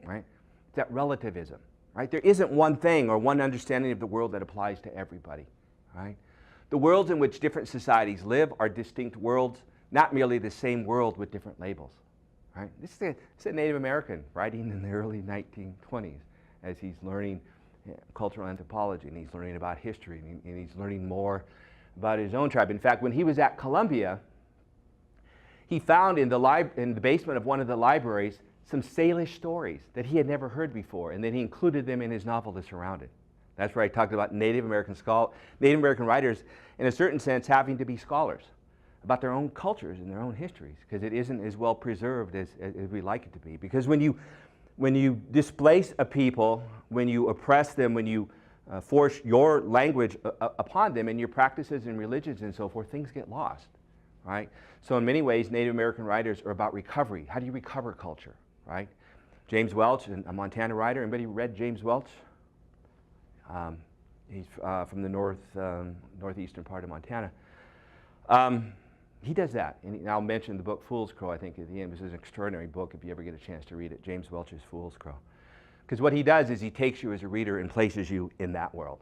right? It's that relativism, right? There isn't one thing or one understanding of the world that applies to everybody, right? The worlds in which different societies live are distinct worlds, not merely the same world with different labels, right? This is a Native American writing in the early 1920s as he's learning cultural anthropology, and he's learning about history, and he's learning more about his own tribe. In fact, when he was at Columbia, he found in the basement of one of the libraries some Salish stories that he had never heard before, and then he included them in his novel, The Surrounded. That's where I talked about Native American writers, in a certain sense, having to be scholars about their own cultures and their own histories, because it isn't as well preserved as we like it to be. Because when you displace a people, when you oppress them, when you force your language upon them and your practices and religions and so forth, things get lost, right? So in many ways, Native American writers are about recovery. How do you recover culture, right? James Welch, a Montana writer. Anybody read James Welch? He's from the northeastern part of Montana. He does that, and I'll mention the book Fool's Crow, I think, at the end. This is an extraordinary book if you ever get a chance to read it, James Welch's Fool's Crow. Because what he does is he takes you as a reader and places you in that world.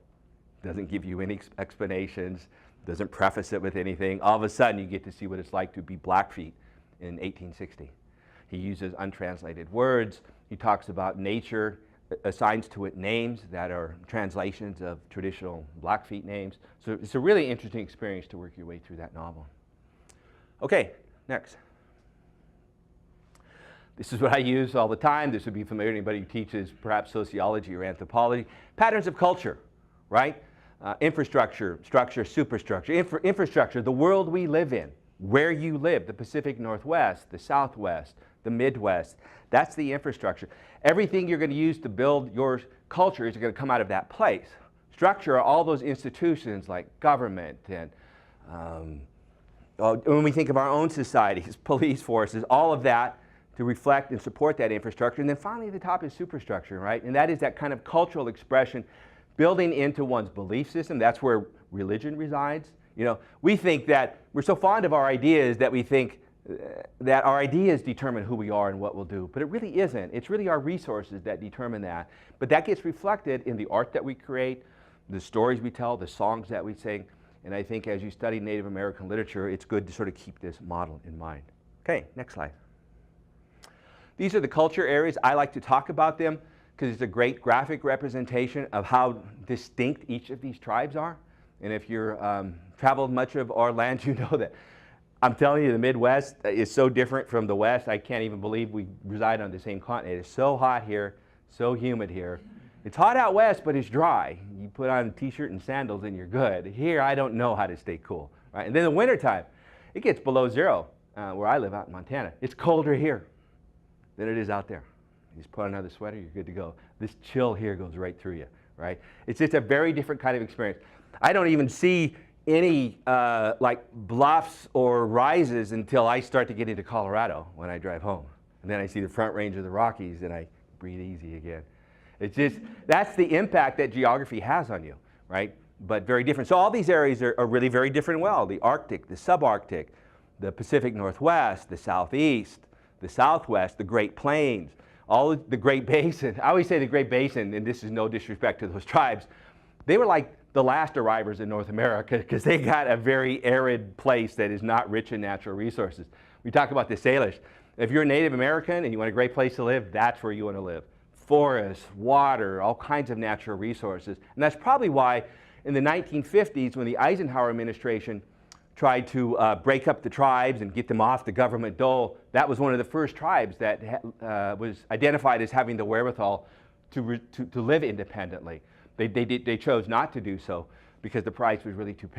Doesn't give you any explanations, doesn't preface it with anything. All of a sudden, you get to see what it's like to be Blackfeet in 1860. He uses untranslated words. He talks about nature, assigns to it names that are translations of traditional Blackfeet names. So it's a really interesting experience to work your way through that novel. Okay, next. This is what I use all the time. This would be familiar to anybody who teaches perhaps sociology or anthropology. Patterns of culture, right? Infrastructure, structure, superstructure. Infrastructure, the world we live in, where you live, the Pacific Northwest, the Southwest, the Midwest. That's the infrastructure. Everything you're going to use to build your culture is going to come out of that place. Structure are all those institutions like government and when we think of our own societies, police forces, all of that to reflect and support that infrastructure. And then finally at the top is superstructure, right? And that is that kind of cultural expression building into one's belief system. That's where religion resides. You know, we think that we're so fond of our ideas that we think that our ideas determine who we are and what we'll do, but it really isn't. It's really our resources that determine that. But that gets reflected in the art that we create, the stories we tell, the songs that we sing, and I think as you study Native American literature, it's good to sort of keep this model in mind. Okay, next slide. These are the culture areas. I like to talk about them because it's a great graphic representation of how distinct each of these tribes are. And if you've traveled much of our land, you know that I'm telling you, the Midwest is so different from the West. I can't even believe we reside on the same continent. It's so hot here, so humid here. It's hot out west, but it's dry. You put on a t-shirt and sandals and you're good. Here, I don't know how to stay cool. Right? And then in the wintertime, it gets below zero where I live out in Montana. It's colder here than it is out there. You just put on another sweater, you're good to go. This chill here goes right through you. Right? It's just a very different kind of experience. I don't even see any like bluffs or rises until I start to get into Colorado when I drive home. And then I see the front range of the Rockies and I breathe easy again. It's just, that's the impact that geography has on you, right? But very different. So all these areas are really very different well. The Arctic, the subarctic, the Pacific Northwest, the Southeast, the Southwest, the Great Plains, all the Great Basin. I always say the Great Basin, and this is no disrespect to those tribes, they were like the last arrivals in North America because they got a very arid place that is not rich in natural resources. We talk about the Salish. If you're a Native American and you want a great place to live, that's where you want to live. Forests, water, all kinds of natural resources. And that's probably why in the 1950s, when the Eisenhower administration tried to break up the tribes and get them off the government dole, that was one of the first tribes that was identified as having the wherewithal to live independently. They chose not to do so because the price was really too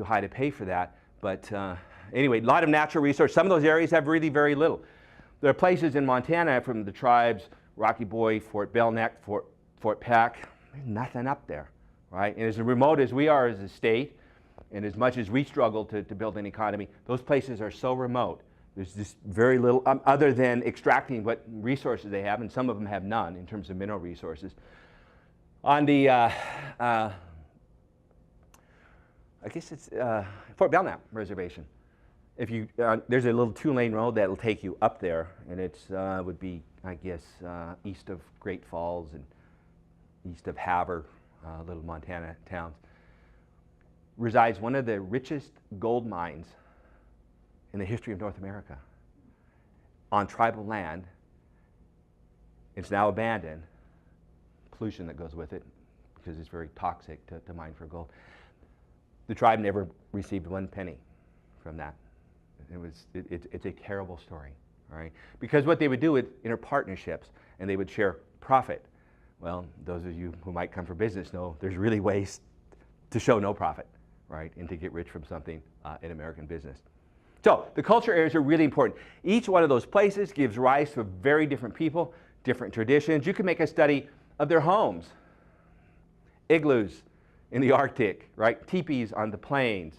high to pay for that. But anyway, a lot of natural resources. Some of those areas have really very little. There are places in Montana from the tribes, Rocky Boy, Fort Belknap, Fort Peck, there's nothing up there, right? And as remote as we are as a state, and as much as we struggle to build an economy, those places are so remote. There's just very little, other than extracting what resources they have, and some of them have none in terms of mineral resources. On the, I guess it's Fort Belknap Reservation. If you, there's a little 2-lane road that'll take you up there, and it's would be, I guess, east of Great Falls and east of Havre, little Montana towns. Resides one of the richest gold mines in the history of North America on tribal land. It's now abandoned. Pollution that goes with it because it's very toxic to mine for gold. The tribe never received 1 penny from that. It's a terrible story, all right? Because what they would do is enter partnerships and they would share profit. Well, those of you who might come from business know there's really ways to show no profit, right? And to get rich from something in American business. So the culture areas are really important. Each one of those places gives rise to very different people, different traditions. You can make a study of their homes, igloos in the Arctic, right? Teepees on the plains.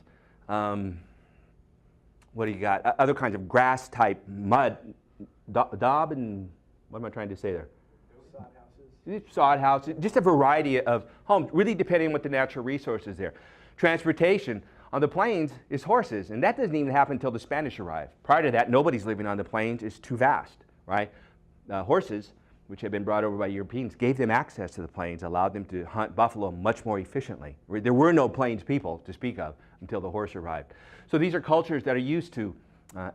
What do you got? Other kinds of grass type, mud, daub, and what am I trying to say there? Sod houses. Sod houses, just a variety of homes, really depending on what the natural resources there. Transportation on the plains is horses, and that doesn't even happen until the Spanish arrive. Prior to that, nobody's living on the plains. It's too vast, right? Horses, which had been brought over by Europeans, gave them access to the plains, allowed them to hunt buffalo much more efficiently. There were no plains people to speak of until the horse arrived. So these are cultures that are used to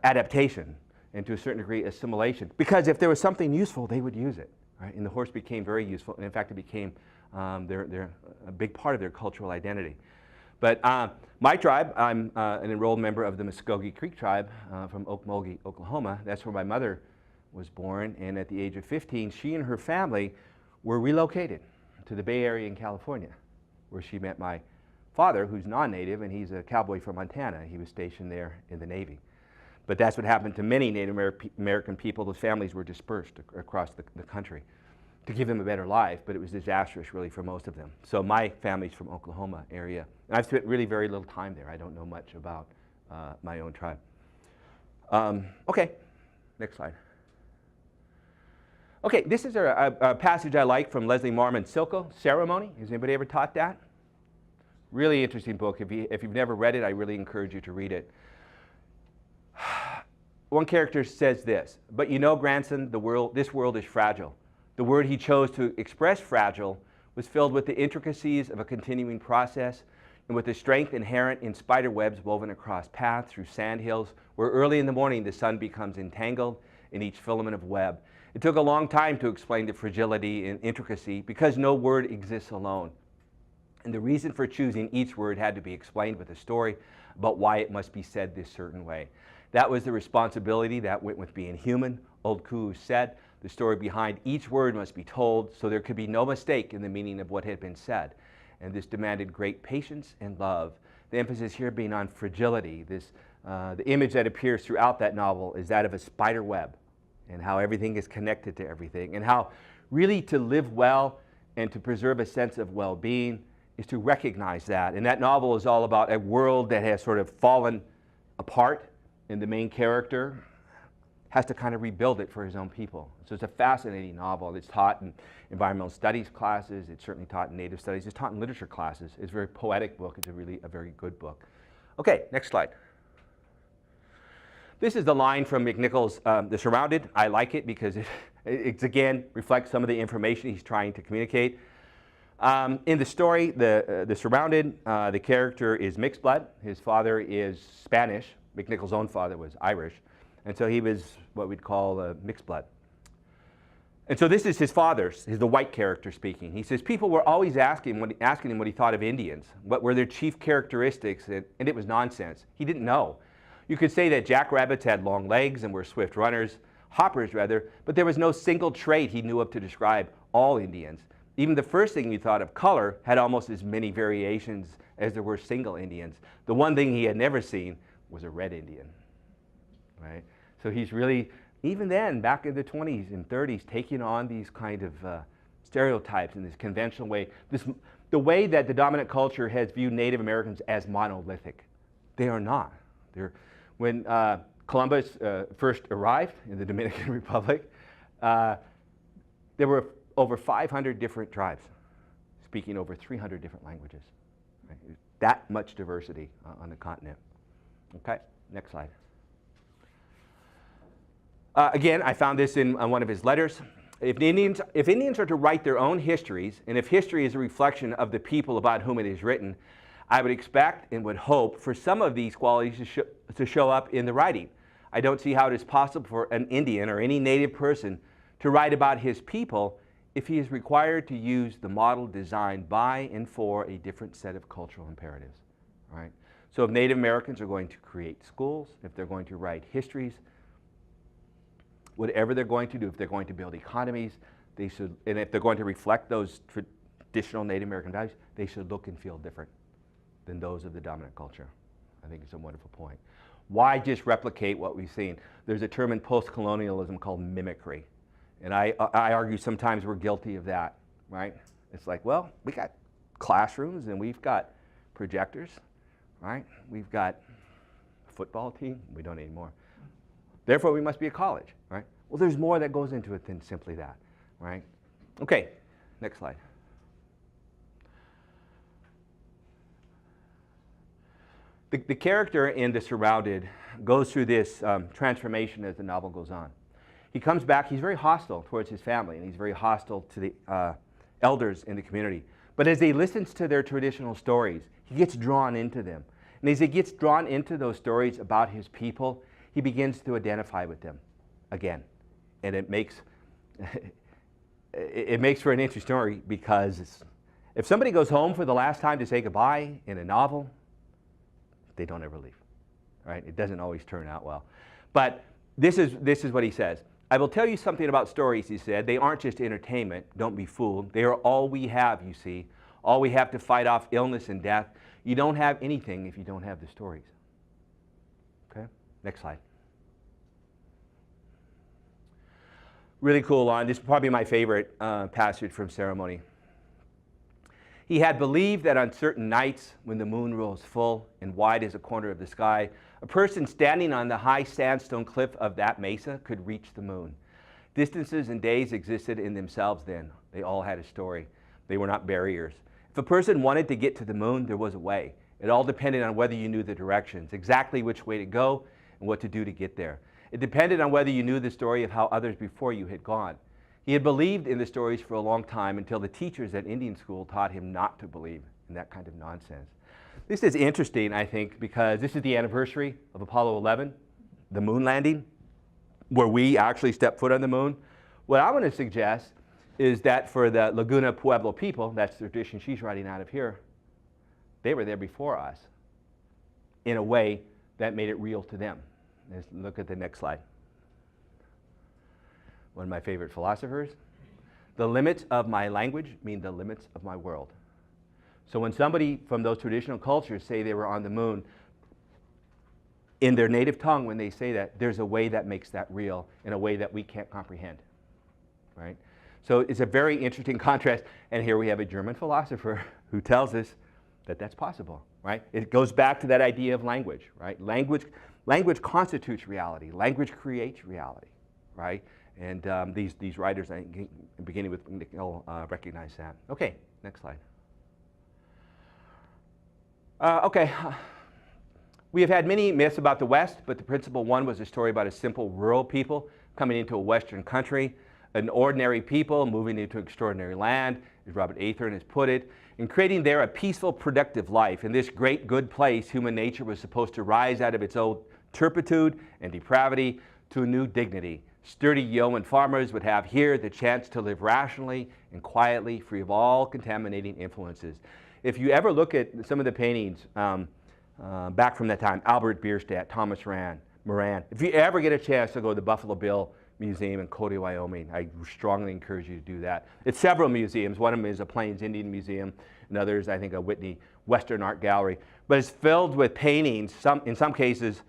adaptation and to a certain degree assimilation, because if there was something useful, they would use it, right? And the horse became very useful, and in fact it became a big part of their cultural identity. But my tribe, I'm an enrolled member of the Muskogee Creek tribe from Okmulgee, Oklahoma. That's where my mother was born, and at the age of 15, she and her family were relocated to the Bay Area in California, where she met my father, who's non-native, and he's a cowboy from Montana. He was stationed there in the Navy. But that's what happened to many Native American people. Those families were dispersed across the country to give them a better life, but it was disastrous really for most of them. So my family's from Oklahoma area, and I've spent really very little time there. I don't know much about my own tribe. Okay, next slide. Okay, this is a passage I like from Leslie Marmon's Silko, Ceremony. Has anybody ever taught that? Really interesting book. If you've never read it, I really encourage you to read it. One character says this, "But you know, grandson, this world is fragile." The word he chose to express fragile was filled with the intricacies of a continuing process and with the strength inherent in spider webs woven across paths through sandhills, where early in the morning the sun becomes entangled in each filament of web. It took a long time to explain the fragility and intricacy because no word exists alone. And the reason for choosing each word had to be explained with a story about why it must be said this certain way. That was the responsibility that went with being human. Old Kuu said, the story behind each word must be told so there could be no mistake in the meaning of what had been said. And this demanded great patience and love. The emphasis here being on fragility. The image that appears throughout that novel is that of a spider web and how everything is connected to everything, and how really to live well and to preserve a sense of well-being is to recognize that. And that novel is all about a world that has sort of fallen apart, and the main character has to kind of rebuild it for his own people. So it's a fascinating novel. It's taught in environmental studies classes. It's certainly taught in native studies. It's taught in literature classes. It's a very poetic book. It's a very good book. Okay, next slide. This is the line from McNickle's The Surrounded. I like it because it again reflects some of the information he's trying to communicate. In the story, The Surrounded, the character is mixed blood. His father is Spanish. McNickle's own father was Irish. And so he was what we'd call mixed blood. And so this is his father's, the white character speaking. He says, people were always asking him what he thought of Indians, what were their chief characteristics, and it was nonsense. He didn't know. You could say that jackrabbits had long legs and were swift runners, hoppers rather, but there was no single trait he knew of to describe all Indians. Even the first thing he thought of, color, had almost as many variations as there were single Indians. The one thing he had never seen was a red Indian, right? So he's really, even then, back in the 20s and 30s, taking on these kind of stereotypes in this conventional way. The way that the dominant culture has viewed Native Americans as monolithic. They are not. When Columbus first arrived in the Dominican Republic, there were over 500 different tribes speaking over 300 different languages. Right? That much diversity on the continent. Okay, next slide. Again, I found this in one of his letters. If Indians are to write their own histories, and if history is a reflection of the people about whom it is written, I would expect and would hope for some of these qualities to show up in the writing. I don't see how it is possible for an Indian or any native person to write about his people if he is required to use the model designed by and for a different set of cultural imperatives. Right? So if Native Americans are going to create schools, if they're going to write histories, whatever they're going to do, if they're going to build economies, they should, and if they're going to reflect those traditional Native American values, they should look and feel different than those of the dominant culture. I think it's a wonderful point. Why just replicate what we've seen? There's a term in post-colonialism called mimicry. And I argue sometimes we're guilty of that, right? It's like, well, we got classrooms and we've got projectors, right? We've got a football team. We don't anymore. Therefore, we must be a college, right? Well, there's more that goes into it than simply that, right? Okay, next slide. The character in The Surrounded goes through this transformation as the novel goes on. He comes back, he's very hostile towards his family, and he's very hostile to the elders in the community. But as he listens to their traditional stories, he gets drawn into them. And as he gets drawn into those stories about his people, he begins to identify with them again. And it makes for an interesting story, because if somebody goes home for the last time to say goodbye in a novel, they don't ever leave, right? It doesn't always turn out well. But this is what he says. I will tell you something about stories, he said. They aren't just entertainment. Don't be fooled. They are all we have, you see. All we have to fight off illness and death. You don't have anything if you don't have the stories. Okay, next slide. Really cool line. This is probably my favorite passage from Ceremony. He had believed that on certain nights when the moon rose full and wide as a corner of the sky, a person standing on the high sandstone cliff of that mesa could reach the moon. Distances and days existed in themselves then. They all had a story. They were not barriers. If a person wanted to get to the moon, there was a way. It all depended on whether you knew the directions, exactly which way to go and what to do to get there. It depended on whether you knew the story of how others before you had gone. He had believed in the stories for a long time until the teachers at Indian school taught him not to believe in that kind of nonsense. This is interesting, I think, because this is the anniversary of Apollo 11, the moon landing, where we actually stepped foot on the moon. What I want to suggest is that for the Laguna Pueblo people, that's the tradition she's writing out of here, they were there before us in a way that made it real to them. Let's look at the next slide. One of my favorite philosophers. The limits of my language mean the limits of my world. So when somebody from those traditional cultures say they were on the moon, in their native tongue, when they say that, there's a way that makes that real in a way that we can't comprehend, right? So it's a very interesting contrast, and here we have a German philosopher who tells us that that's possible, right? It goes back to that idea of language, right? Language constitutes reality. Language creates reality, right? And these writers, beginning with McNickle, recognize that. Okay, next slide. Okay. We have had many myths about the West, but the principal one was a story about a simple rural people coming into a Western country, an ordinary people moving into extraordinary land, as Robert Athern has put it, and creating there a peaceful, productive life. In this great, good place, human nature was supposed to rise out of its old turpitude and depravity to a new dignity. Sturdy yeoman farmers would have here the chance to live rationally and quietly, free of all contaminating influences. If you ever look at some of the paintings back from that time, Albert Bierstadt, Thomas Moran, if you ever get a chance to go to the Buffalo Bill Museum in Cody, Wyoming, I strongly encourage you to do that. It's several museums. One of them is a Plains Indian Museum, another is, I think, a Whitney Western Art Gallery. But it's filled with paintings, in some cases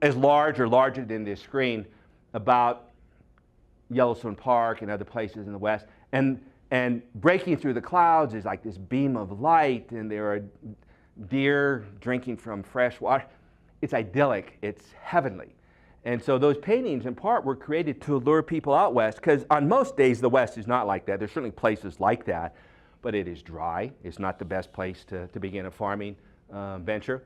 as large or larger than this screen, about Yellowstone Park and other places in the West. And breaking through the clouds is like this beam of light, and there are deer drinking from fresh water. It's idyllic. It's heavenly. And so those paintings, in part, were created to lure people out west, because on most days the West is not like that. There's certainly places like that, but it is dry. It's not the best place to begin a farming venture.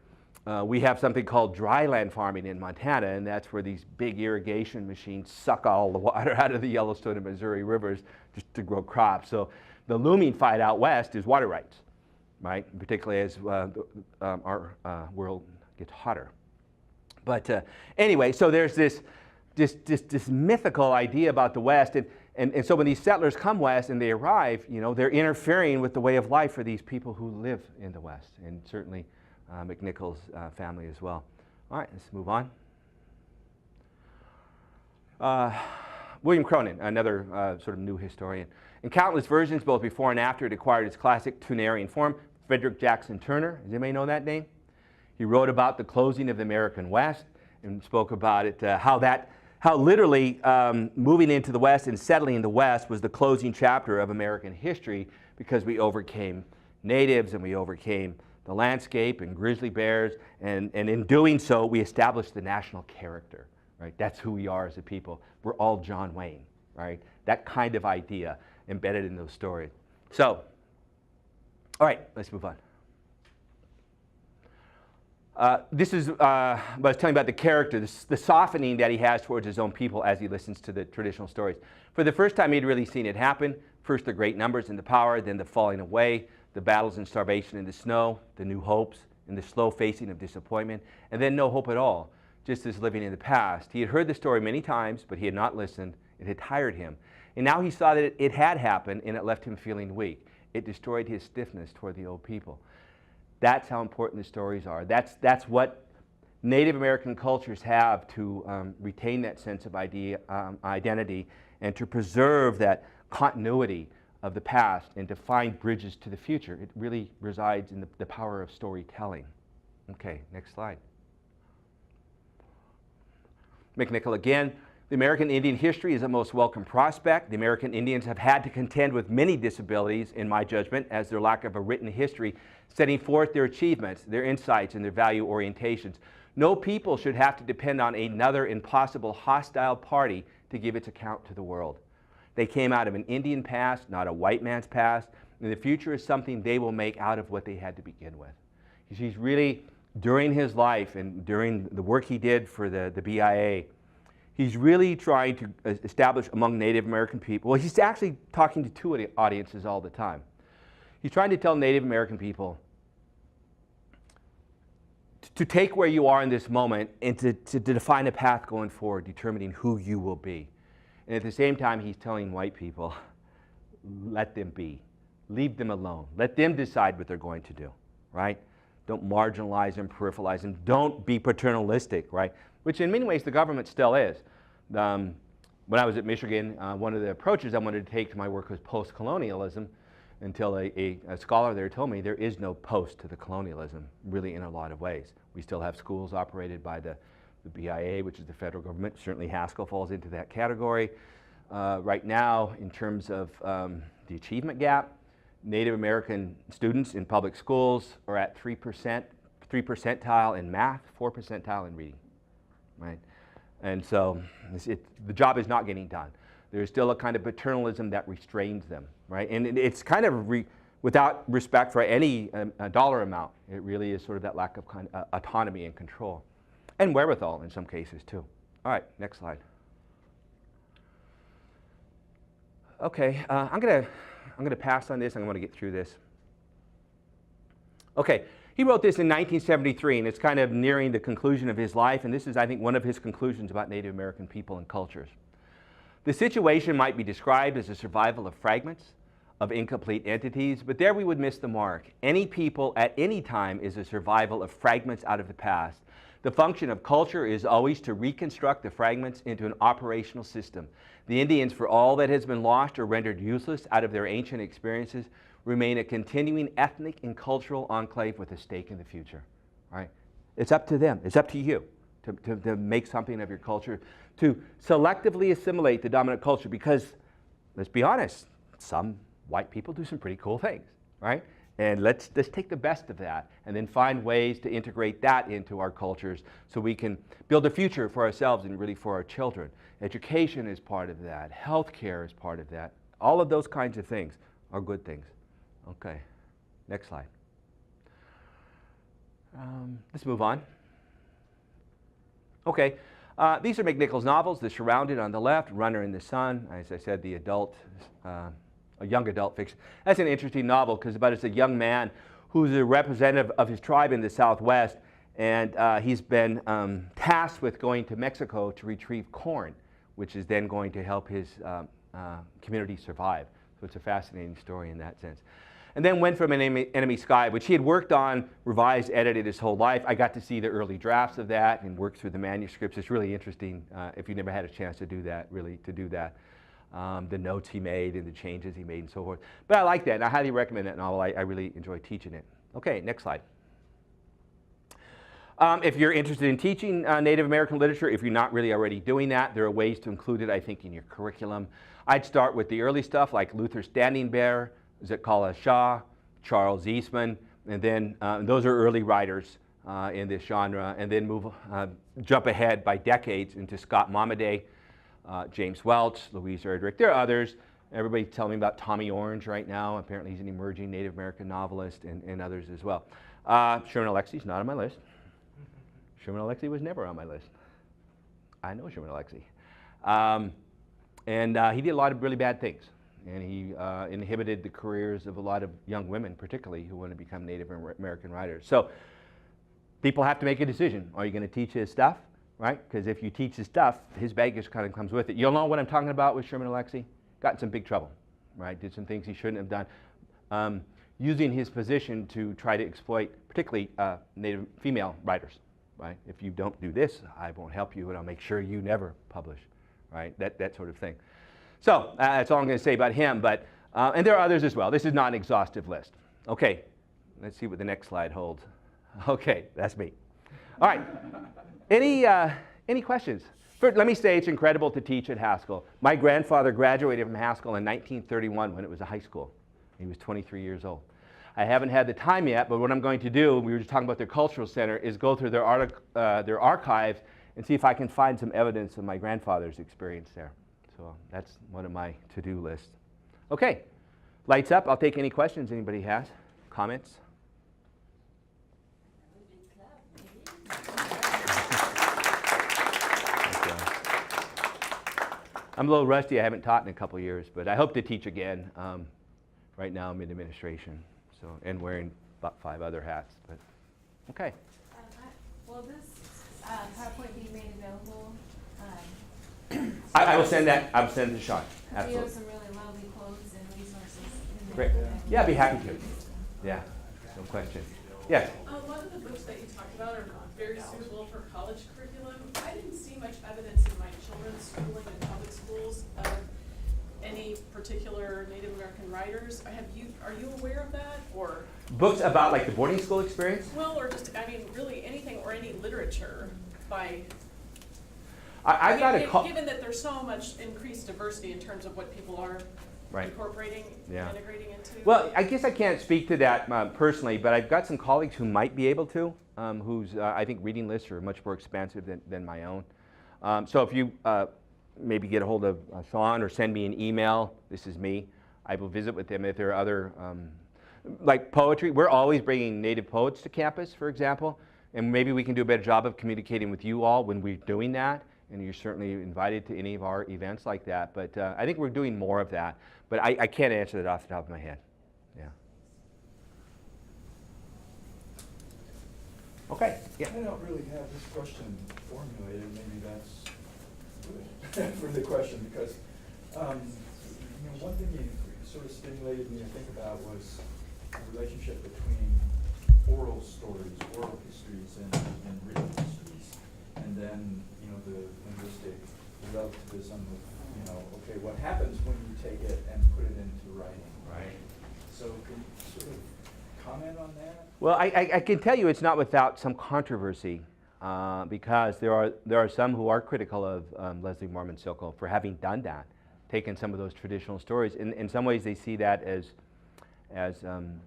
We have something called dryland farming in Montana, and that's where these big irrigation machines suck all the water out of the Yellowstone and Missouri rivers just to grow crops. So the looming fight out west is water rights, right? Particularly as our world gets hotter. But anyway, so there's this mythical idea about the West, and so when these settlers come west and they arrive, you know, they're interfering with the way of life for these people who live in the West, and certainly McNickle's family as well. All right, let's move on. William Cronin, another sort of new historian. In countless versions, both before and after, it acquired its classic Tunarian form. Frederick Jackson Turner, does anybody know that name? He wrote about the closing of the American West and spoke about it, how literally moving into the West and settling in the West was the closing chapter of American history, because we overcame natives and we overcame the landscape and grizzly bears, and in doing so, we established the national character, right? That's who we are as a people. We're all John Wayne, right? That kind of idea embedded in those stories. So, all right, let's move on. This is what I was telling you about the character, the softening that he has towards his own people as he listens to the traditional stories. For the first time, he'd really seen it happen. First the great numbers and the power, then the falling away, the battles and starvation in the snow, the new hopes, and the slow facing of disappointment, and then no hope at all, just as living in the past. He had heard the story many times, but he had not listened. It had tired him. And now he saw that it had happened, and it left him feeling weak. It destroyed his stiffness toward the old people. That's how important the stories are. That's what Native American cultures have to retain that sense of identity and to preserve that continuity of the past and to find bridges to the future. It really resides in the power of storytelling. Okay, next slide. McNickle again. The American Indian history is a most welcome prospect. The American Indians have had to contend with many disabilities, in my judgment, as their lack of a written history setting forth their achievements, their insights, and their value orientations. No people should have to depend on another impossible hostile party to give its account to the world. They came out of an Indian past, not a white man's past, and the future is something they will make out of what they had to begin with. He's really, during his life and during the work he did for the BIA, he's really trying to establish among Native American people, well, he's actually talking to two audiences all the time. He's trying to tell Native American people to take where you are in this moment and to define a path going forward, determining who you will be. And at the same time, he's telling white people, let them be. Leave them alone. Let them decide what they're going to do, right? Don't marginalize them, peripheralize them. Don't be paternalistic, right? Which in many ways the government still is. When I was at Michigan, one of the approaches I wanted to take to my work was post-colonialism, until a scholar there told me there is no post to the colonialism, really, in a lot of ways. We still have schools operated by the BIA, which is the federal government. Certainly Haskell falls into that category. Right now, in terms of the achievement gap, Native American students in public schools are at 3 percentile in math, 4 percentile in reading, right? And so the job is not getting done. There's still a kind of paternalism that restrains them, right? And it's kind of without respect for any dollar amount. It really is sort of that lack of autonomy and control, and wherewithal in some cases too. All right, next slide. Okay, I'm gonna pass on this. I'm gonna get through this. Okay, he wrote this in 1973, and it's kind of nearing the conclusion of his life, and this is, I think, one of his conclusions about Native American people and cultures. The situation might be described as a survival of fragments, of incomplete entities, but there we would miss the mark. Any people at any time is a survival of fragments out of the past. The function of culture is always to reconstruct the fragments into an operational system. The Indians, for all that has been lost or rendered useless out of their ancient experiences, remain a continuing ethnic and cultural enclave with a stake in the future. Right? It's up to them. It's up to you to make something of your culture, to selectively assimilate the dominant culture, because, let's be honest, some white people do some pretty cool things, right? And let's take the best of that and then find ways to integrate that into our cultures so we can build a future for ourselves and really for our children. Education is part of that. Healthcare is part of that. All of those kinds of things are good things. Okay, next slide. Let's move on. Okay, these are McNickle's novels. The Surrounded on the left, Runner in the Sun. As I said, the adult, a young adult fiction. That's an interesting novel because it's a young man who's a representative of his tribe in the Southwest, and he's been tasked with going to Mexico to retrieve corn, which is then going to help his community survive. So it's a fascinating story in that sense. And then Went from an Enemy Sky, which he had worked on, revised, edited his whole life. I got to see the early drafts of that and work through the manuscripts. It's really interesting if you never had a chance to do that, really, to do that. The notes he made and the changes he made and so forth. But I like that, and I highly recommend that novel. I really enjoy teaching it. Okay, next slide. If you're interested in teaching Native American literature, if you're not really already doing that, there are ways to include it, I think, in your curriculum. I'd start with the early stuff like Luther Standing Bear, Zetkala Shah, Charles Eastman, and then those are early writers in this genre, and then jump ahead by decades into Scott Momaday, James Welch, Louise Erdrich. There are others. Everybody's telling me about Tommy Orange right now. Apparently he's an emerging Native American novelist, and others as well. Sherman Alexie's not on my list. Sherman Alexie was never on my list. I know Sherman Alexie. And he did a lot of really bad things. And he inhibited the careers of a lot of young women, particularly, who want to become Native American writers. So people have to make a decision. Are you going to teach his stuff, right? Because if you teach his stuff, his baggage kind of comes with it. You'll know what I'm talking about with Sherman Alexie. Got in some big trouble, right? Did some things he shouldn't have done. Using his position to try to exploit, particularly Native female writers, right? If you don't do this, I won't help you, and I'll make sure you never publish, right? That sort of thing. So that's all I'm going to say about him, but, and there are others as well. This is not an exhaustive list. Okay, let's see what the next slide holds. Okay, that's me. All right, any questions? First, let me say it's incredible to teach at Haskell. My grandfather graduated from Haskell in 1931 when it was a high school. He was 23 years old. I haven't had the time yet, but what I'm going to do, we were just talking about their cultural center, is go through their archives and see if I can find some evidence of my grandfather's experience there. So that's one of my to-do lists. Okay, lights up. I'll take any questions anybody has. Comments? I'm a little rusty. I haven't taught in a couple years, but I hope to teach again. Right now I'm in administration, so, and wearing about 5 other hats. But okay. Will this PowerPoint be made available? I will send that. I will send it to Sean. You have Absolutely. some really lovely quotes and resources in Great. there. Yeah, I'd be happy to. Yeah. No question. Yes. One of the books that you talked about are very suitable for college curriculum. I didn't see much evidence in my children's schooling and public schools of any particular Native American writers. Are you aware of that, or? Books about like the boarding school experience? Well, or just, I mean, really anything or any literature by. I've got a call. Given that there's so much increased diversity in terms of what people are Right. incorporating, Yeah. integrating into. Well, I guess I can't speak to that personally, but I've got some colleagues who might be able to, whose I think reading lists are much more expansive than my own. So if you maybe get a hold of Sean or send me an email, this is me, I will visit with them if there are other, like poetry. We're always bringing native poets to campus, for example, and maybe we can do a better job of communicating with you all when we're doing that, and you're certainly invited to any of our events like that. But I think we're doing more of that. But I can't answer that off the top of my head. Yeah. Okay. Yeah. I don't really have this question formulated. Maybe that's good for the question, because one thing you sort of stimulated me to think about was the relationship between oral stories, oral histories, and written histories, and then the linguistic relativism of okay, what happens when you take it and put it into writing? Right. So can you sort of comment on that? Well, I can tell you it's not without some controversy, because there are some who are critical of Leslie Mormon Silko for having done that, taken some of those traditional stories. In some ways, they see that as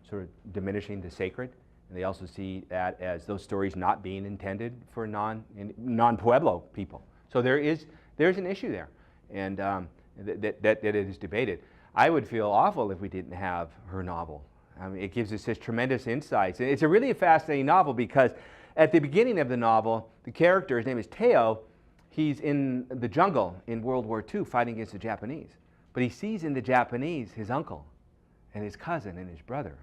sort of diminishing the sacred, and they also see that as those stories not being intended for non-Pueblo people. So there's an issue there, and that it is debated. I would feel awful if we didn't have her novel. I mean, it gives us such tremendous insights. It's a really fascinating novel because at the beginning of the novel, the character, his name is Teo, he's in the jungle in World War II fighting against the Japanese. But he sees in the Japanese his uncle and his cousin and his brother,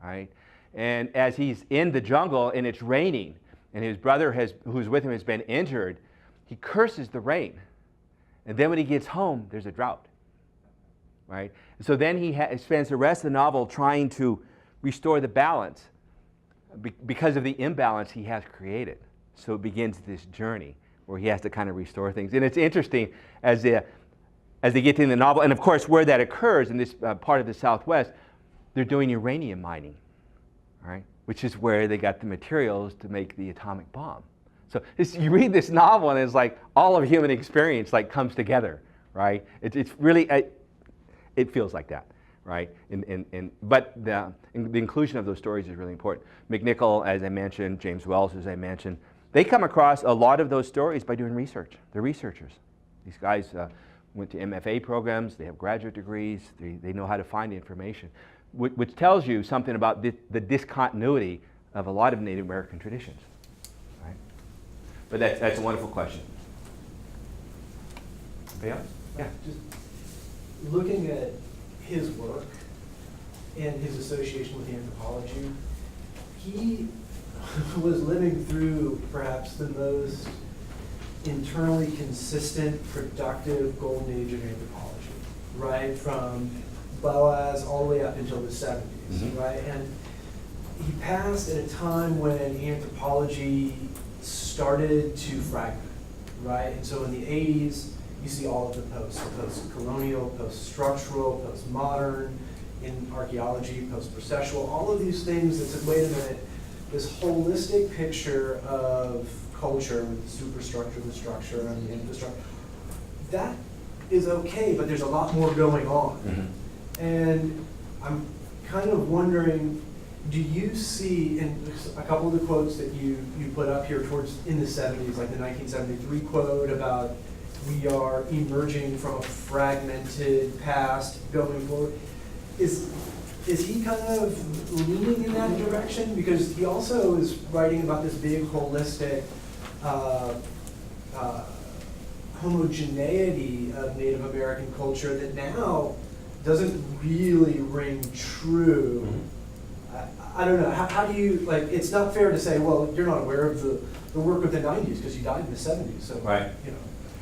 right? And as he's in the jungle and it's raining and his brother who's with him has been injured, he curses the rain. And then when he gets home, there's a drought, right? So then he spends the rest of the novel trying to restore the balance because of the imbalance he has created. So it begins this journey where he has to kind of restore things. And it's interesting as they get to the novel, and of course where that occurs in this part of the Southwest, they're doing uranium mining, right? Which is where they got the materials to make the atomic bomb. So you read this novel and it's like all of human experience like comes together, right? It's really, it feels like that, right? But the inclusion of those stories is really important. McNickle, as I mentioned, James Wells, as I mentioned, they come across a lot of those stories by doing research. They're researchers. These guys went to MFA programs, they have graduate degrees, they know how to find the information, which tells you something about the discontinuity of a lot of Native American traditions. But that's a wonderful question. Anybody else? Yeah. Just looking at his work and his association with anthropology, he was living through perhaps the most internally consistent, productive golden age of anthropology, right? From Boas all the way up until the 70s, right? And he passed at a time when anthropology started to fragment, right? And so in the 80s, you see all of the post-colonial, post-structural, post-modern, in archaeology, post-processual, all of these things that said, wait a minute, this holistic picture of culture with the superstructure, the structure, and the infrastructure, that is okay, but there's a lot more going on. And I'm kind of wondering, do you see, in a couple of the quotes that you put up here towards in the 70s, like the 1973 quote about we are emerging from a fragmented past going forward, is he kind of leaning in that direction? Because he also is writing about this big holistic homogeneity of Native American culture that now doesn't really ring true. I don't know, how do you, like, it's not fair to say, well, you're not aware of the work of the 90s because you died in the 70s, so, Right. you know.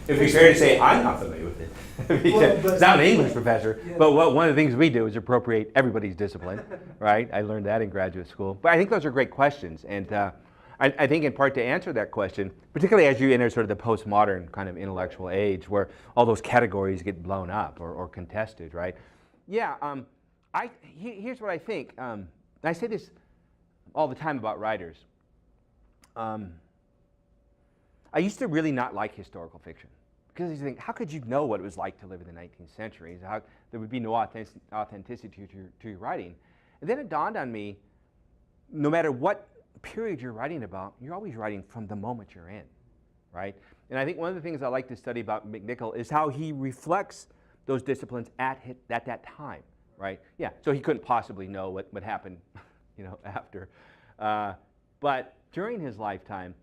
It'd be fair to say I'm not familiar with it. Because I'm an English professor, Yeah. but one of the things we do is appropriate everybody's discipline, right? I learned that in graduate school. But I think those are great questions, and I think in part to answer that question, particularly as you enter sort of the postmodern kind of intellectual age where all those categories get blown up or contested, right? Yeah, here's what I think. And I say this all the time about writers. I used to really not like historical fiction because I used to think, how could you know what it was like to live in the 19th century? How there would be no authenticity to your writing. And then it dawned on me, no matter what period you're writing about, you're always writing from the moment you're in, right? And I think one of the things I like to study about McNickle is how he reflects those disciplines at that time, right? Yeah, so he couldn't possibly know what happened, you know, after. But during his lifetime,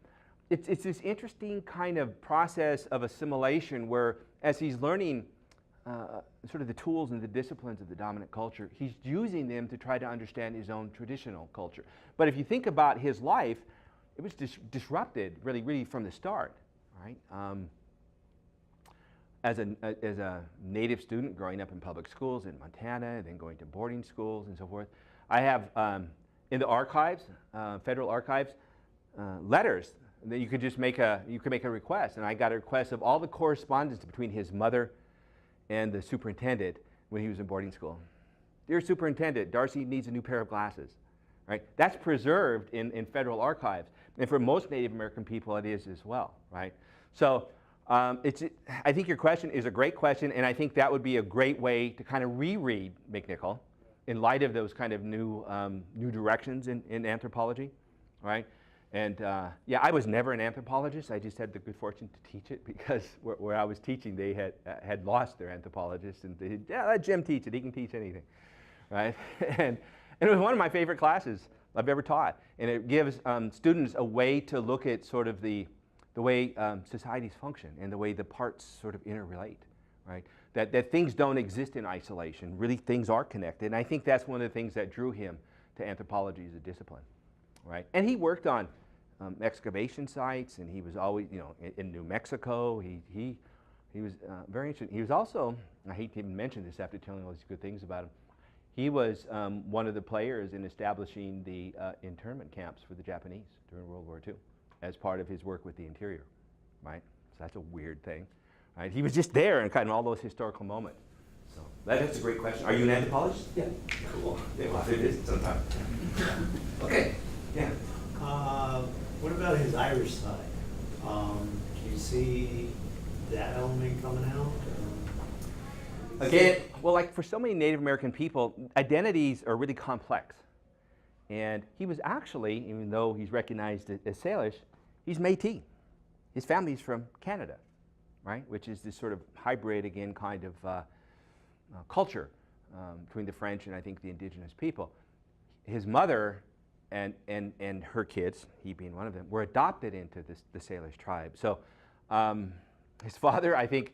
it's this interesting kind of process of assimilation where as he's learning sort of the tools and the disciplines of the dominant culture, he's using them to try to understand his own traditional culture. But if you think about his life, it was disrupted really from the start, right? As a native student growing up in public schools in Montana, then going to boarding schools and so forth, I have in the archives, federal archives, letters that you could just make a request, and I got a request of all the correspondence between his mother and the superintendent when he was in boarding school. Dear superintendent, Darcy needs a new pair of glasses, right? That's preserved in federal archives, and for most Native American people it is as well, right? So I think your question is a great question, and I think that would be a great way to kind of reread McNickle in light of those kind of new directions in anthropology, right? And yeah, I was never an anthropologist. I just had the good fortune to teach it because where I was teaching, they had lost their anthropologist, and they said, yeah, let Jim teach it. He can teach anything, right? And it was one of my favorite classes I've ever taught, and it gives students a way to look at sort of the way societies function and the way the parts sort of interrelate, right? That things don't exist in isolation. Really, things are connected, and I think that's one of the things that drew him to anthropology as a discipline, right? And he worked on excavation sites, and he was always, you know, in New Mexico. He was very interesting. He was also, I hate to even mention this after telling all these good things about him, he was one of the players in establishing the internment camps for the Japanese during World War II as part of his work with the interior, right? So that's a weird thing, right? He was just there in kind of all those historical moments. So that's a great question. Are you an anthropologist? Yeah. Cool. Yeah, well, it is sometime. Okay. Yeah. What about his Irish side? Do you see that element coming out? Again, well, like for so many Native American people, identities are really complex. And he was actually, even though he's recognized as Salish, he's Métis. His family's from Canada, right? Which is this sort of hybrid, again, kind of culture between the French and I think the indigenous people. His mother and her kids, he being one of them, were adopted into the Salish tribe. So his father, I think,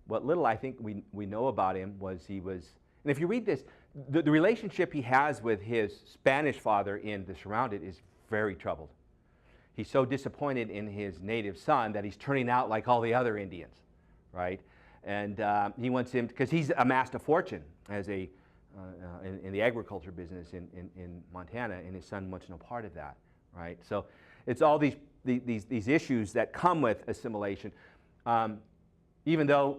what little I think we know about him was he was, and if you read this, the relationship he has with his Spanish father in The Surrounded is very troubled. He's so disappointed in his native son that he's turning out like all the other Indians, right? And he wants him, because he's amassed a fortune as a in the agriculture business in Montana, and his son wants no part of that, right? So it's all these issues that come with assimilation. Even though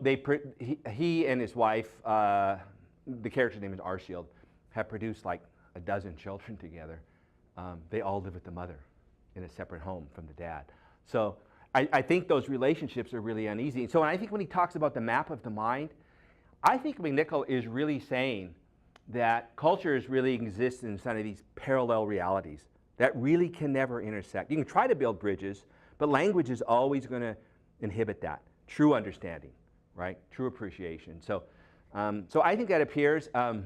he and his wife, the character's name is Arshield, have produced like a dozen children together, they all live with the mother in a separate home from the dad. So I think those relationships are really uneasy. So I think when he talks about the map of the mind, I think McNickle is really saying that cultures really exist in some of these parallel realities that really can never intersect. You can try to build bridges, but language is always going to inhibit that. True understanding, right? True appreciation. So, so I think that appears. I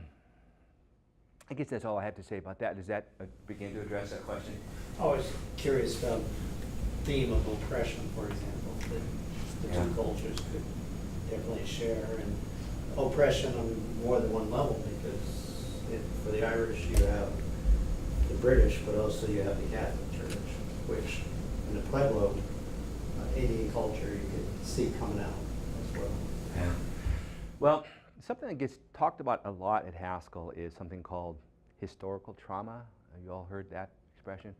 guess that's all I have to say about that. Does that begin to address that question? I was curious about theme of oppression, for example, that the two cultures could definitely share, and oppression on more than one level, because for the Irish you have the British, but also you have the Catholic Church, which in the Pueblo Indian culture you could see coming out as well. Yeah. Well, something that gets talked about a lot at Haskell is something called historical trauma. Have you all heard that expression?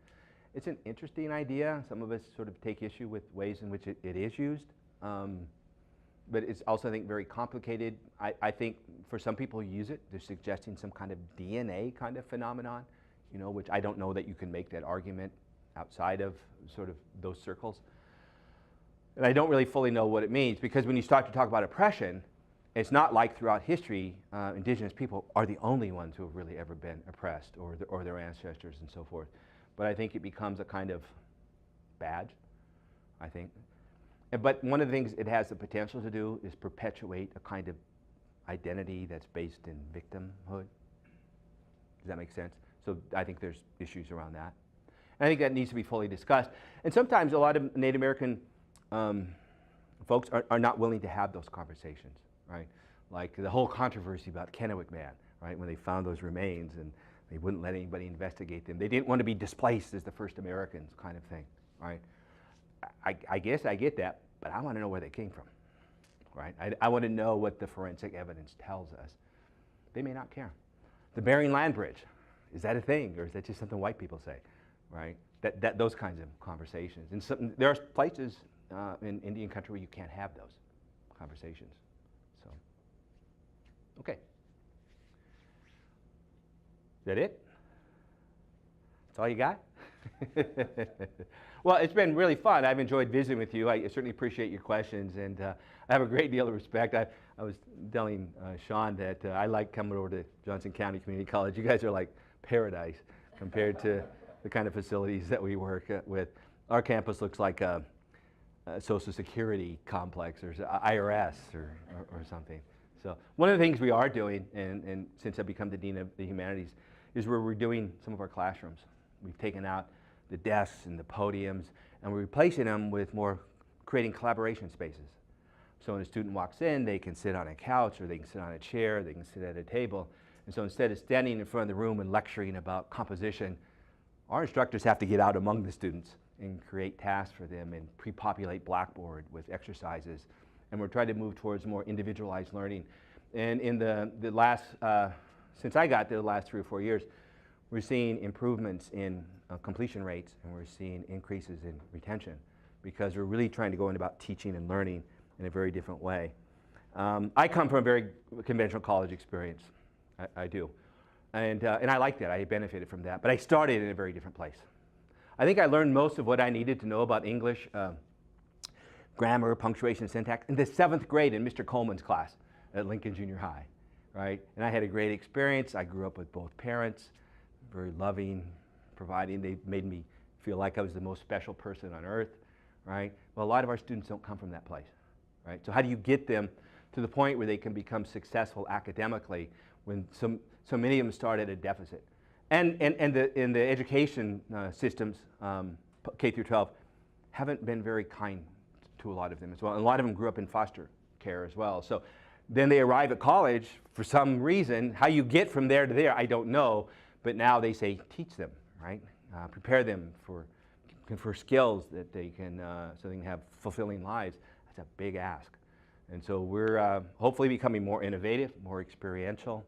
It's an interesting idea. Some of us sort of take issue with ways in which it is used. But it's also, I think, very complicated. I think for some people who use it, they're suggesting some kind of DNA kind of phenomenon, you know, which I don't know that you can make that argument outside of sort of those circles. And I don't really fully know what it means, because when you start to talk about oppression, it's not like throughout history, indigenous people are the only ones who have really ever been oppressed, or their ancestors and so forth. But I think it becomes a kind of badge, I think. But one of the things it has the potential to do is perpetuate a kind of identity that's based in victimhood. Does that make sense? So I think there's issues around that. And I think that needs to be fully discussed. And sometimes a lot of Native American folks are not willing to have those conversations, right? Like the whole controversy about Kennewick Man, right? When they found those remains and they wouldn't let anybody investigate them. They didn't want to be displaced as the first Americans, kind of thing, right? I guess I get that, but I want to know where they came from, right? I want to know what the forensic evidence tells us. They may not care. The Bering Land Bridge, is that a thing, or is that just something white people say, right? Those kinds of conversations. And there are places in Indian country where you can't have those conversations. So, okay. Is that it? That's all you got? Well, it's been really fun. I've enjoyed visiting with you. I certainly appreciate your questions, and I have a great deal of respect. I was telling Sean that I like coming over to Johnson County Community College. You guys are like paradise compared to the kind of facilities that we work with. Our campus looks like a Social Security complex or IRS or something. So one of the things we are doing, and since I've become the Dean of the Humanities, is we're redoing some of our classrooms. We've taken out the desks and the podiums, and we're replacing them with more creating collaboration spaces. So when a student walks in, they can sit on a couch, or they can sit on a chair, they can sit at a table. And so instead of standing in front of the room and lecturing about composition, our instructors have to get out among the students and create tasks for them and pre-populate Blackboard with exercises. And we're trying to move towards more individualized learning. And in the last, since I got there, the last 3 or 4 years, we're seeing improvements in completion rates, and we're seeing increases in retention, because we're really trying to go in about teaching and learning in a very different way. I come from a very conventional college experience. I do. And I like that. I benefited from that. But I started in a very different place. I think I learned most of what I needed to know about English, grammar, punctuation, syntax, in the 7th grade in Mr. Coleman's class at Lincoln Junior High, right? And I had a great experience. I grew up with both parents, very loving, providing. They made me feel like I was the most special person on earth, right? Well, a lot of our students don't come from that place, right? So how do you get them to the point where they can become successful academically when so many of them start at a deficit? And the education systems, K through 12, haven't been very kind to a lot of them as well. And a lot of them grew up in foster care as well. So then they arrive at college for some reason. How you get from there to there, I don't know. But now they say, teach them, right? Prepare them for skills that they can, so they can have fulfilling lives. That's a big ask. And so we're hopefully becoming more innovative, more experiential,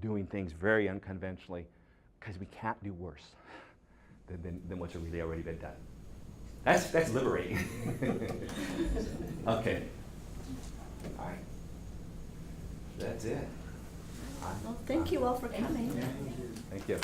doing things very unconventionally, because we can't do worse than what's really already been done. That's liberating. Okay. All right. That's it. Well, thank you all for coming. Thank you.